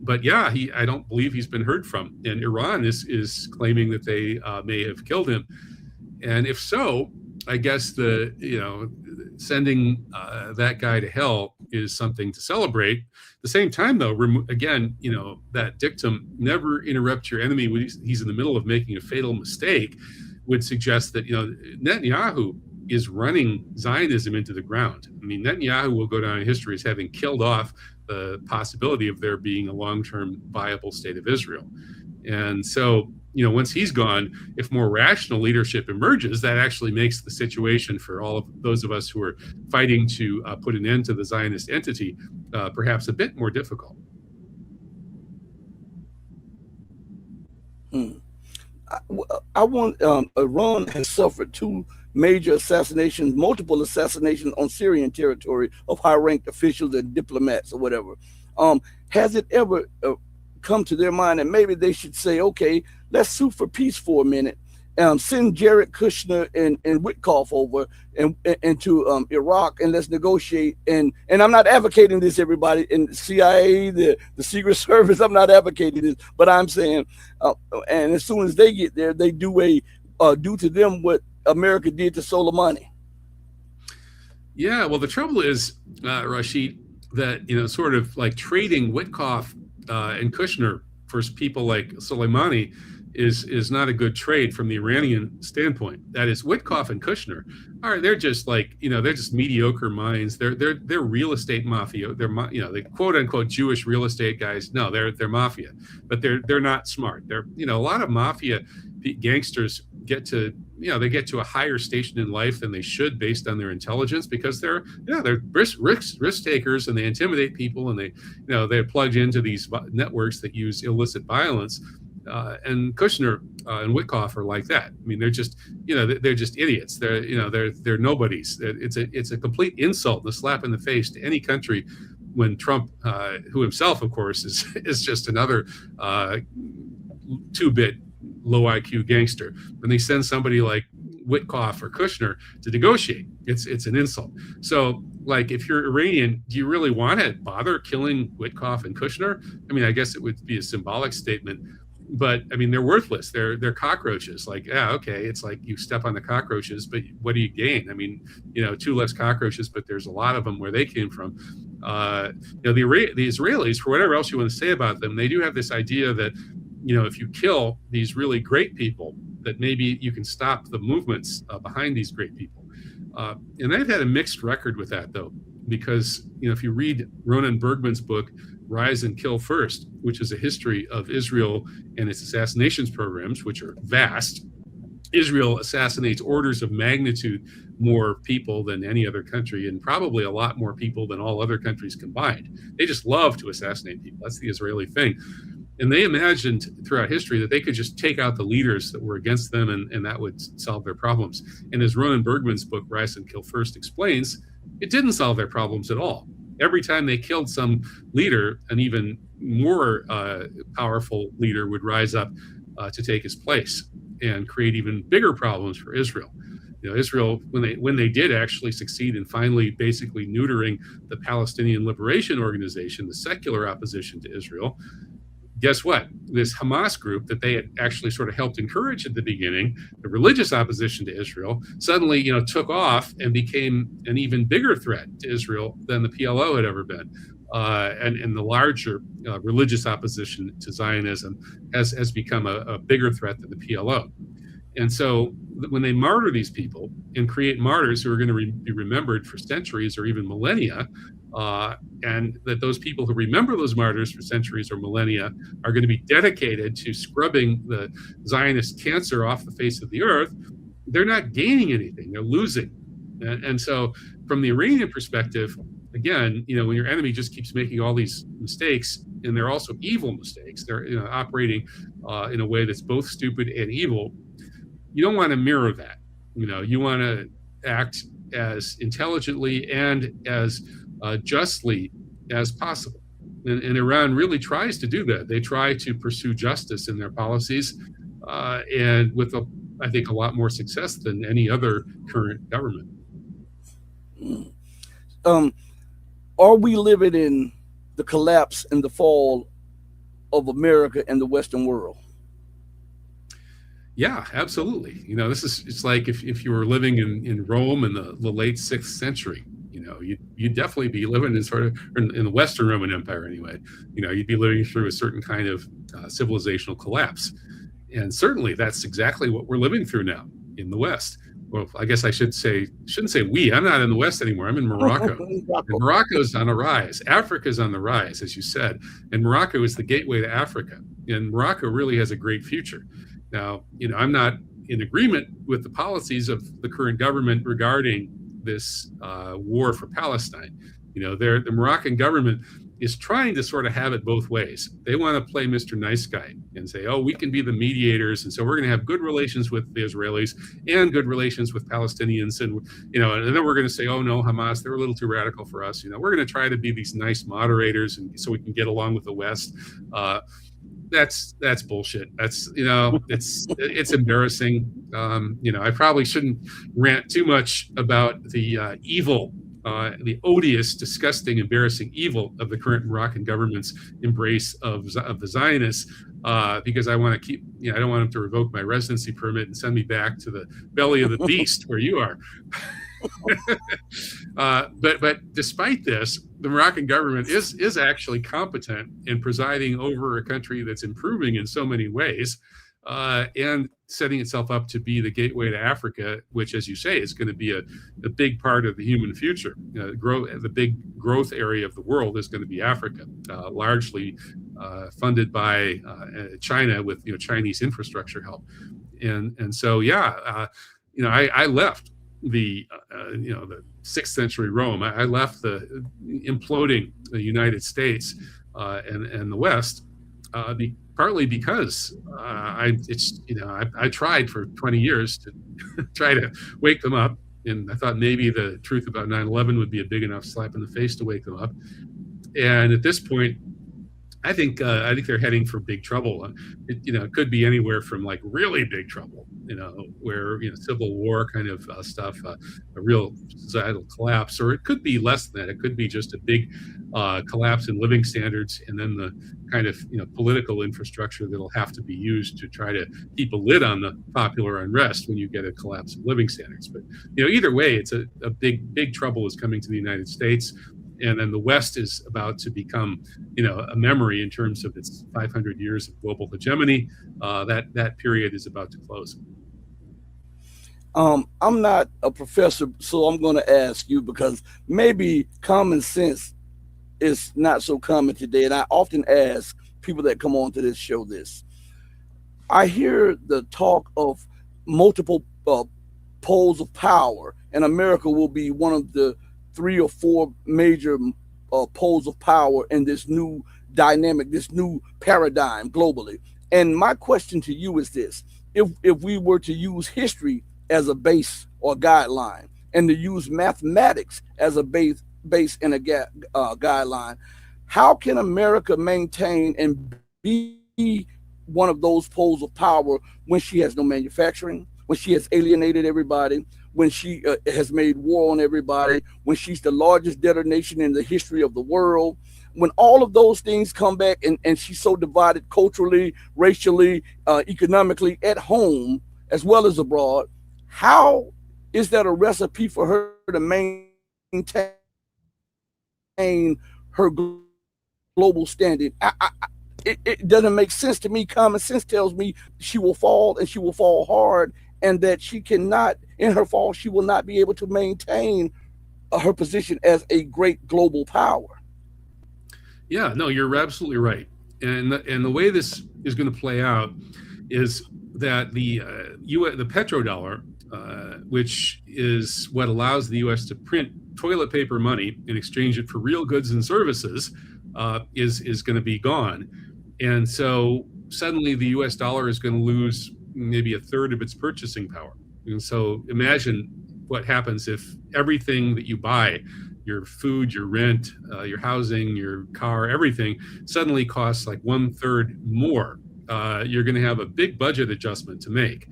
But yeah, I don't believe he's been heard from. And Iran is claiming that they may have killed him. And if so, I guess sending that guy to hell is something to celebrate. At the same time, though, again, that dictum, never interrupt your enemy when he's in the middle of making a fatal mistake, would suggest that Netanyahu is running Zionism into the ground. I mean, Netanyahu will go down in history as having killed off the possibility of there being a long-term viable state of Israel. And so, once he's gone, if more rational leadership emerges, that actually makes the situation for all of those of us who are fighting to put an end to the Zionist entity perhaps a bit more difficult. Iran has suffered two major assassinations, multiple assassinations on Syrian territory of high-ranked officials and diplomats or whatever. Has it ever come to their mind that maybe they should say, okay, let's sue for peace for a minute, send Jared Kushner and Witkoff over and to Iraq, and let's negotiate. And I'm not advocating this, everybody, in the CIA, the Secret Service. I'm not advocating this, but I'm saying, and as soon as they get there, they do to them what America did to Soleimani. Yeah, well, the trouble is, Rashid, that sort of like trading Witkoff and Kushner for people like Soleimani is not a good trade from the Iranian standpoint. That is, Witkoff and Kushner they're just like they're just mediocre minds. They're real estate mafia. They're the quote unquote Jewish real estate guys. No, they're mafia, but they're not smart. They're a lot of mafia gangsters get to a higher station in life than they should based on their intelligence, because they're risk takers, and they intimidate people, and they're plugged into these networks that use illicit violence. And Kushner and Witkoff are like that. I mean, they're just idiots. They're nobodies. It's a complete insult and a slap in the face to any country when Trump, who himself, of course, is just another 2-bit low IQ gangster, when they send somebody like Witkoff or Kushner to negotiate, it's an insult. So, like, if you're Iranian, do you really want to bother killing Witkoff and Kushner? I mean, I guess it would be a symbolic statement, but I mean, they're worthless. They're cockroaches. Like, yeah, okay, it's like you step on the cockroaches, but what do you gain? I mean, 2 less cockroaches, but there's a lot of them where they came from. The Israelis, for whatever else you want to say about them, they do have this idea that if you kill these really great people, that maybe you can stop the movements behind these great people. And they've had a mixed record with that, though, because if you read Ronan Bergman's book, Rise and Kill First, which is a history of Israel and its assassinations programs, which are vast. Israel assassinates orders of magnitude more people than any other country, and probably a lot more people than all other countries combined. They just love to assassinate people. That's the Israeli thing. And they imagined throughout history that they could just take out the leaders that were against them, and that would solve their problems. And as Ronan Bergman's book, Rise and Kill First, explains, it didn't solve their problems at all. Every time they killed some leader, an even more powerful leader would rise up to take his place and create even bigger problems for Israel. Israel, when they did actually succeed in finally basically neutering the Palestinian Liberation Organization, the secular opposition to Israel, guess what? This Hamas group that they had actually sort of helped encourage at the beginning, the religious opposition to Israel, suddenly, took off and became an even bigger threat to Israel than the PLO had ever been. And the larger religious opposition to Zionism has become a bigger threat than the PLO. And so when they martyr these people and create martyrs who are going to be remembered for centuries or even millennia, and that those people who remember those martyrs for centuries or millennia are going to be dedicated to scrubbing the Zionist cancer off the face of the earth, they're not gaining anything, they're losing. And so from the Iranian perspective, again, when your enemy just keeps making all these mistakes, and they're also evil mistakes, they're operating in a way that's both stupid and evil, you don't want to mirror that. You want to act as intelligently and as justly as possible. And Iran really tries to do that. They try to pursue justice in their policies, and with, I think, a lot more success than any other current government. Are we living in the collapse and the fall of America and the Western world? Yeah, absolutely. It's like if you were living in Rome in the late 6th century, you'd definitely be living in sort of in the Western Roman Empire anyway. You'd be living through a certain kind of civilizational collapse. And certainly that's exactly what we're living through now in the West. Well, I guess shouldn't say we. I'm not in the West anymore. I'm in Morocco. And Morocco's on a rise. Africa's on the rise, as you said. And Morocco is the gateway to Africa. And Morocco really has a great future. Now, I'm not in agreement with the policies of the current government regarding this war for Palestine. The Moroccan government is trying to sort of have it both ways. They want to play Mr. Nice Guy and say, oh, we can be the mediators, and so we're going to have good relations with the Israelis and good relations with Palestinians, and and then we're going to say, oh no, Hamas, they're a little too radical for us. We're going to try to be these nice moderators, and so we can get along with the West. That's bullshit. That's it's embarrassing. I probably shouldn't rant too much about the evil, the odious, disgusting, embarrassing evil of the current Moroccan government's embrace of the Zionists, because I want to keep. I don't want them to revoke my residency permit and send me back to the belly of the beast where you are. But despite this, the Moroccan government is actually competent in presiding over a country that's improving in so many ways, and setting itself up to be the gateway to Africa, which, as you say, is going to be a big part of the human future. The big growth area of the world is going to be Africa, largely funded by China with Chinese infrastructure help, and so I left the 6th century Rome. I left the imploding the United States and the West, partly because I tried for 20 years to try to wake them up, and I thought maybe the truth about 9/11 would be a big enough slap in the face to wake them up. And at this point, I think they're heading for big trouble. It could be anywhere from like really big trouble, where civil war kind of stuff, a real societal collapse, or it could be less than that. It could be just a big collapse in living standards, and then the kind of political infrastructure that'll have to be used to try to keep a lid on the popular unrest when you get a collapse of living standards. But either way, it's a big trouble is coming to the United States. And then the West is about to become, a memory in terms of its 500 years of global hegemony. That period is about to close. I'm not a professor, so I'm going to ask you because maybe common sense is not so common today. And I often ask people that come on to this show this. I hear the talk of multiple poles of power, and America will be one of the three or four major poles of power in this new dynamic, this new paradigm globally. And my question to you is this: if we were to use history as a base or guideline, and to use mathematics as a base and a guideline, how can America maintain and be one of those poles of power when she has no manufacturing, when she has alienated everybody, when she has made war on everybody, when she's the largest debtor nation in the history of the world, when all of those things come back and she's so divided culturally, racially, economically at home as well as abroad, how is that a recipe for her to maintain her global standing? It doesn't make sense to me. Common sense tells me she will fall and she will fall hard, and that she cannot, in her fall, she will not be able to maintain her position as a great global power. Yeah, no, you're absolutely right. And the way this is going to play out is that the petrodollar, which is what allows the U.S. to print toilet paper money and exchange it for real goods and services, is going to be gone. And so suddenly the U.S. dollar is going to lose maybe a third of its purchasing power. And so imagine what happens if everything that you buy, your food, your rent, your housing, your car, everything suddenly costs like one third more. You're going to have a big budget adjustment to make.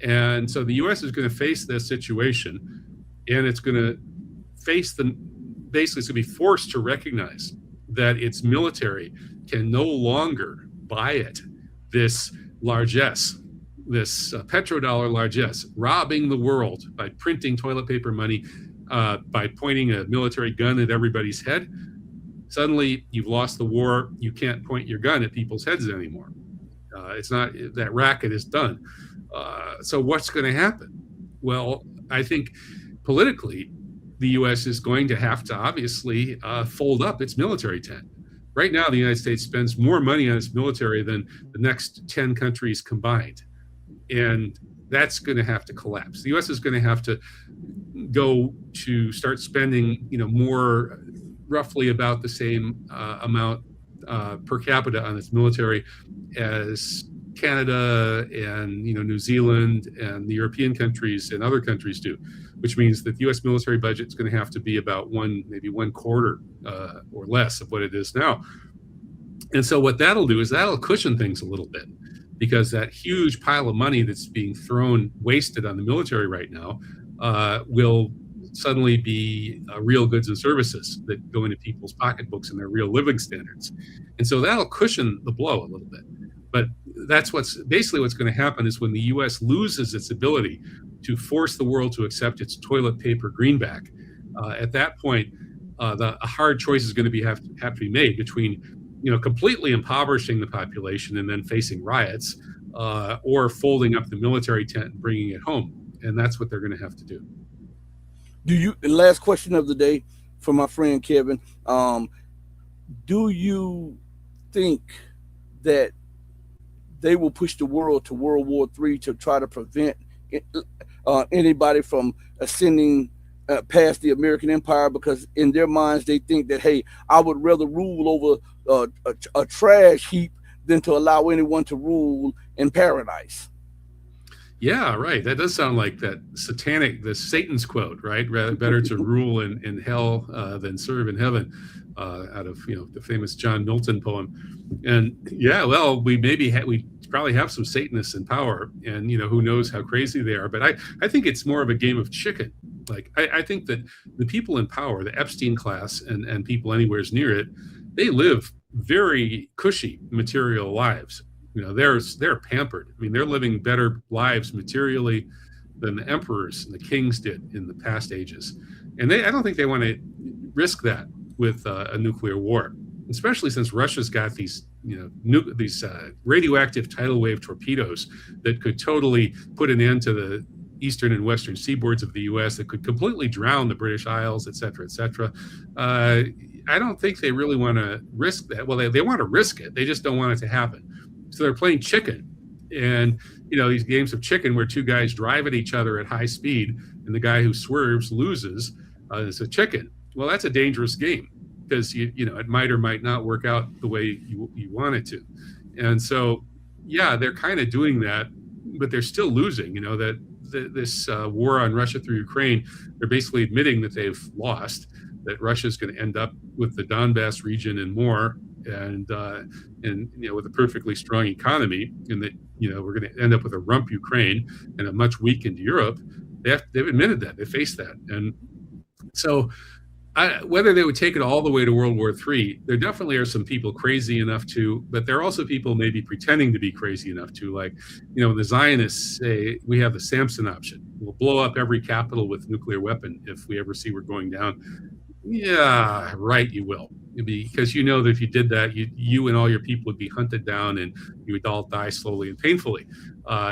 And so the U.S. is going to face this situation, and it's going to basically it's going to be forced to recognize that its military can no longer buy it this largesse, this petrodollar largesse, robbing the world by printing toilet paper money, by pointing a military gun at everybody's head. Suddenly, you've lost the war. You can't point your gun at people's heads anymore. It's not, that racket is done. So what's going to happen? Well, I think politically, the U.S. is going to have to obviously fold up its military tent. Right now, the United States spends more money on its military than the next 10 countries combined. And that's going to have to collapse. The U.S. is going to have to go to start spending, more, roughly about the same amount per capita on its military as Canada and New Zealand and the European countries and other countries do, which means that the U.S. military budget is going to have to be about maybe one quarter or less of what it is now. And so what that'll do is that'll cushion things a little bit, because that huge pile of money that's being wasted on the military right now will suddenly be real goods and services that go into people's pocketbooks and their real living standards. And so that'll cushion the blow a little bit. But that's what's going to happen is when the U.S. loses its ability to force the world to accept its toilet paper greenback, at that point, a hard choice is going to have to be made between, completely impoverishing the population and then facing riots, or folding up the military tent and bringing it home. And that's what they're going to have to do. Last question of the day for my friend Kevin. Do you think that they will push the world to World War III to try to prevent anybody from ascending past the American empire? Because in their minds, they think that, hey, I would rather rule over a trash heap than to allow anyone to rule in paradise. Yeah, right. That does sound like that satanic, the Satan's quote, right? Rather, better to rule in hell than serve in heaven, out of the famous John Milton poem. And yeah, well, we probably have some Satanists in power, and who knows how crazy they are. But I think it's more of a game of chicken. Like I think that the people in power, the Epstein class, and people anywhere near it, they live very cushy material lives. They're pampered. I mean, they're living better lives materially than the emperors and the kings did in the past ages. And I don't think they want to risk that with a nuclear war, especially since Russia's got these radioactive tidal wave torpedoes that could totally put an end to the eastern and western seaboards of the U.S. that could completely drown the British Isles, et cetera, et cetera. I don't think they really want to risk that. Well, they want to risk it. They just don't want it to happen. So they're playing chicken. And, these games of chicken where two guys drive at each other at high speed and the guy who swerves loses is a chicken. Well, that's a dangerous game because, it might or might not work out the way you want it to. And so, yeah, they're kind of doing that, but they're still losing, this war on Russia through Ukraine. They're basically admitting that they've lost, that Russia's going to end up with the Donbass region and more, and with a perfectly strong economy, and that we're going to end up with a rump Ukraine and a much weakened Europe. They've admitted that, they faced that, and so whether they would take it all the way to World War III, there definitely are some people crazy enough to, but there are also people maybe pretending to be crazy enough to, like, the Zionists say we have the Samson option. We'll blow up every capital with nuclear weapon if we ever see we're going down. Yeah, right, you will. Because that if you did that, you and all your people would be hunted down and you would all die slowly and painfully.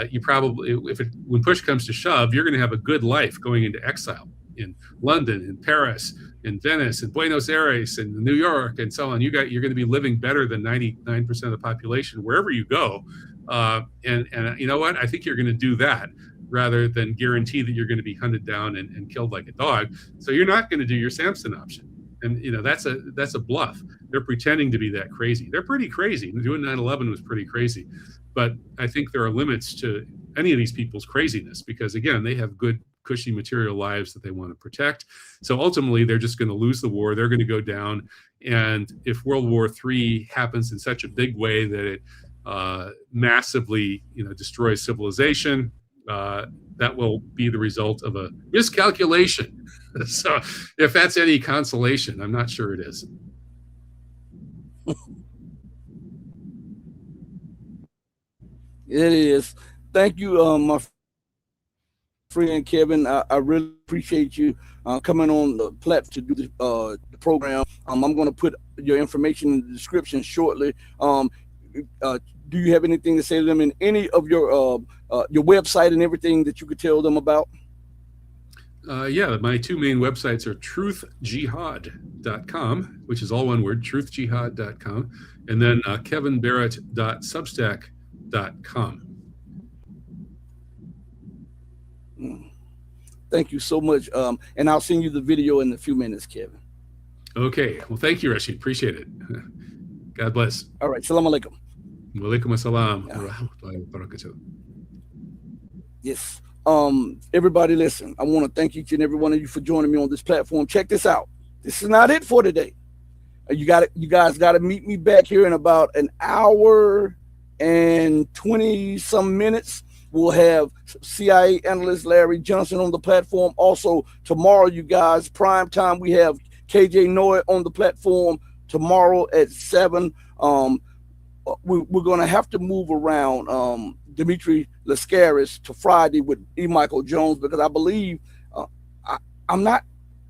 You probably, when push comes to shove, you're going to have a good life going into exile in London, in Paris, in Venice, in Buenos Aires, in New York, and so on. You're going to be living better than 99% of the population wherever you go. And you know what? I think you're going to do that rather than guarantee that you're going to be hunted down and killed like a dog. So you're not going to do your Samson option. And that's a bluff. They're pretending to be that crazy. They're pretty crazy. Doing 9/11 was pretty crazy. But I think there are limits to any of these people's craziness because, again, they have good, cushy material lives that they want to protect. So ultimately, they're just going to lose the war. They're going to go down. And if World War III happens in such a big way that it massively destroys civilization, that will be the result of a miscalculation. So if that's any consolation, I'm not sure it is. It is. Thank you, my friend Kevin. I really appreciate you coming on the platform to do the program. I'm going to put your information in the description shortly. Do you have anything to say to them in any of your website and everything that you could tell them about? Yeah, my two main websites are truthjihad.com, which is all one word, truthjihad.com, and then kevinbarrett.substack.com. Thank you so much. And I'll send you the video in a few minutes, Kevin. Okay. Well, thank you, Rashid. Appreciate it. God bless. All right. Salam alaikum. Wa alaikum assalam wa rahmatullahi wa barakatuh. Yes. Everybody listen, I want to thank each and every one of you for joining me on this platform. Check this out. This is not it for today. You guys got to meet me back here in about an hour and 20 some minutes. We'll have CIA analyst Larry Johnson on the platform. Also tomorrow, you guys, prime time, we have KJ Noah on the platform tomorrow at 7. We're going to have to move around Dimitri Lascaris to Friday with E. Michael Jones because I believe, I'm not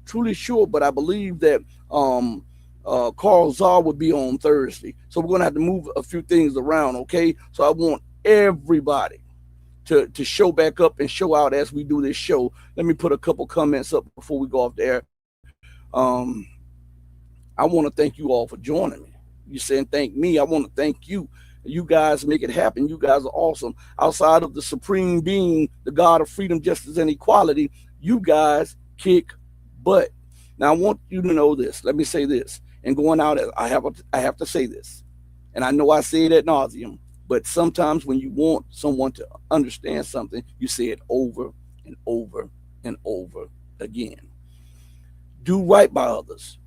truly sure, but I believe that Carl Czar would be on Thursday. So we're going to have to move a few things around, okay? So I want everybody to show back up and show out as we do this show. Let me put a couple comments up before we go off the air. I want to thank you all for joining me. You're saying thank me. I want to thank you. You guys make it happen. You guys are awesome. Outside of the supreme being, the God of freedom, justice, and equality, you guys kick butt. Now, I want you to know this. Let me say this. And going out, I have to say this. And I know I say it ad nauseum. But sometimes when you want someone to understand something, you say it over and over and over again. Do right by others,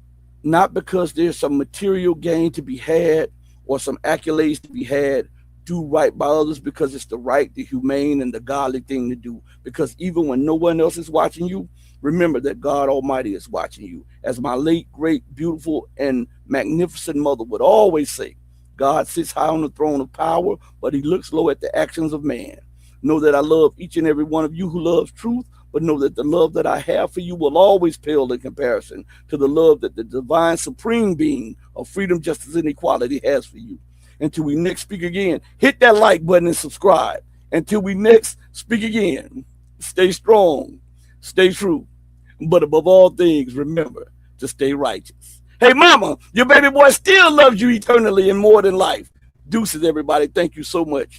not because there's some material gain to be had or some accolades to be had. Do right by others because it's the right, the humane, and the godly thing to do. Because even when no one else is watching you, remember that God Almighty is watching you. As my late, great, beautiful, and magnificent mother would always say, God sits high on the throne of power, but he looks low at the actions of man. Know that I love each and every one of you who loves truth, but know that the love that I have for you will always pale in comparison to the love that the divine supreme being of freedom, justice, and equality has for you. Until we next speak again, hit that like button and subscribe. Until we next speak again, stay strong, stay true, but above all things, remember to stay righteous. Hey, mama, your baby boy still loves you eternally and more than life. Deuces, everybody. Thank you so much.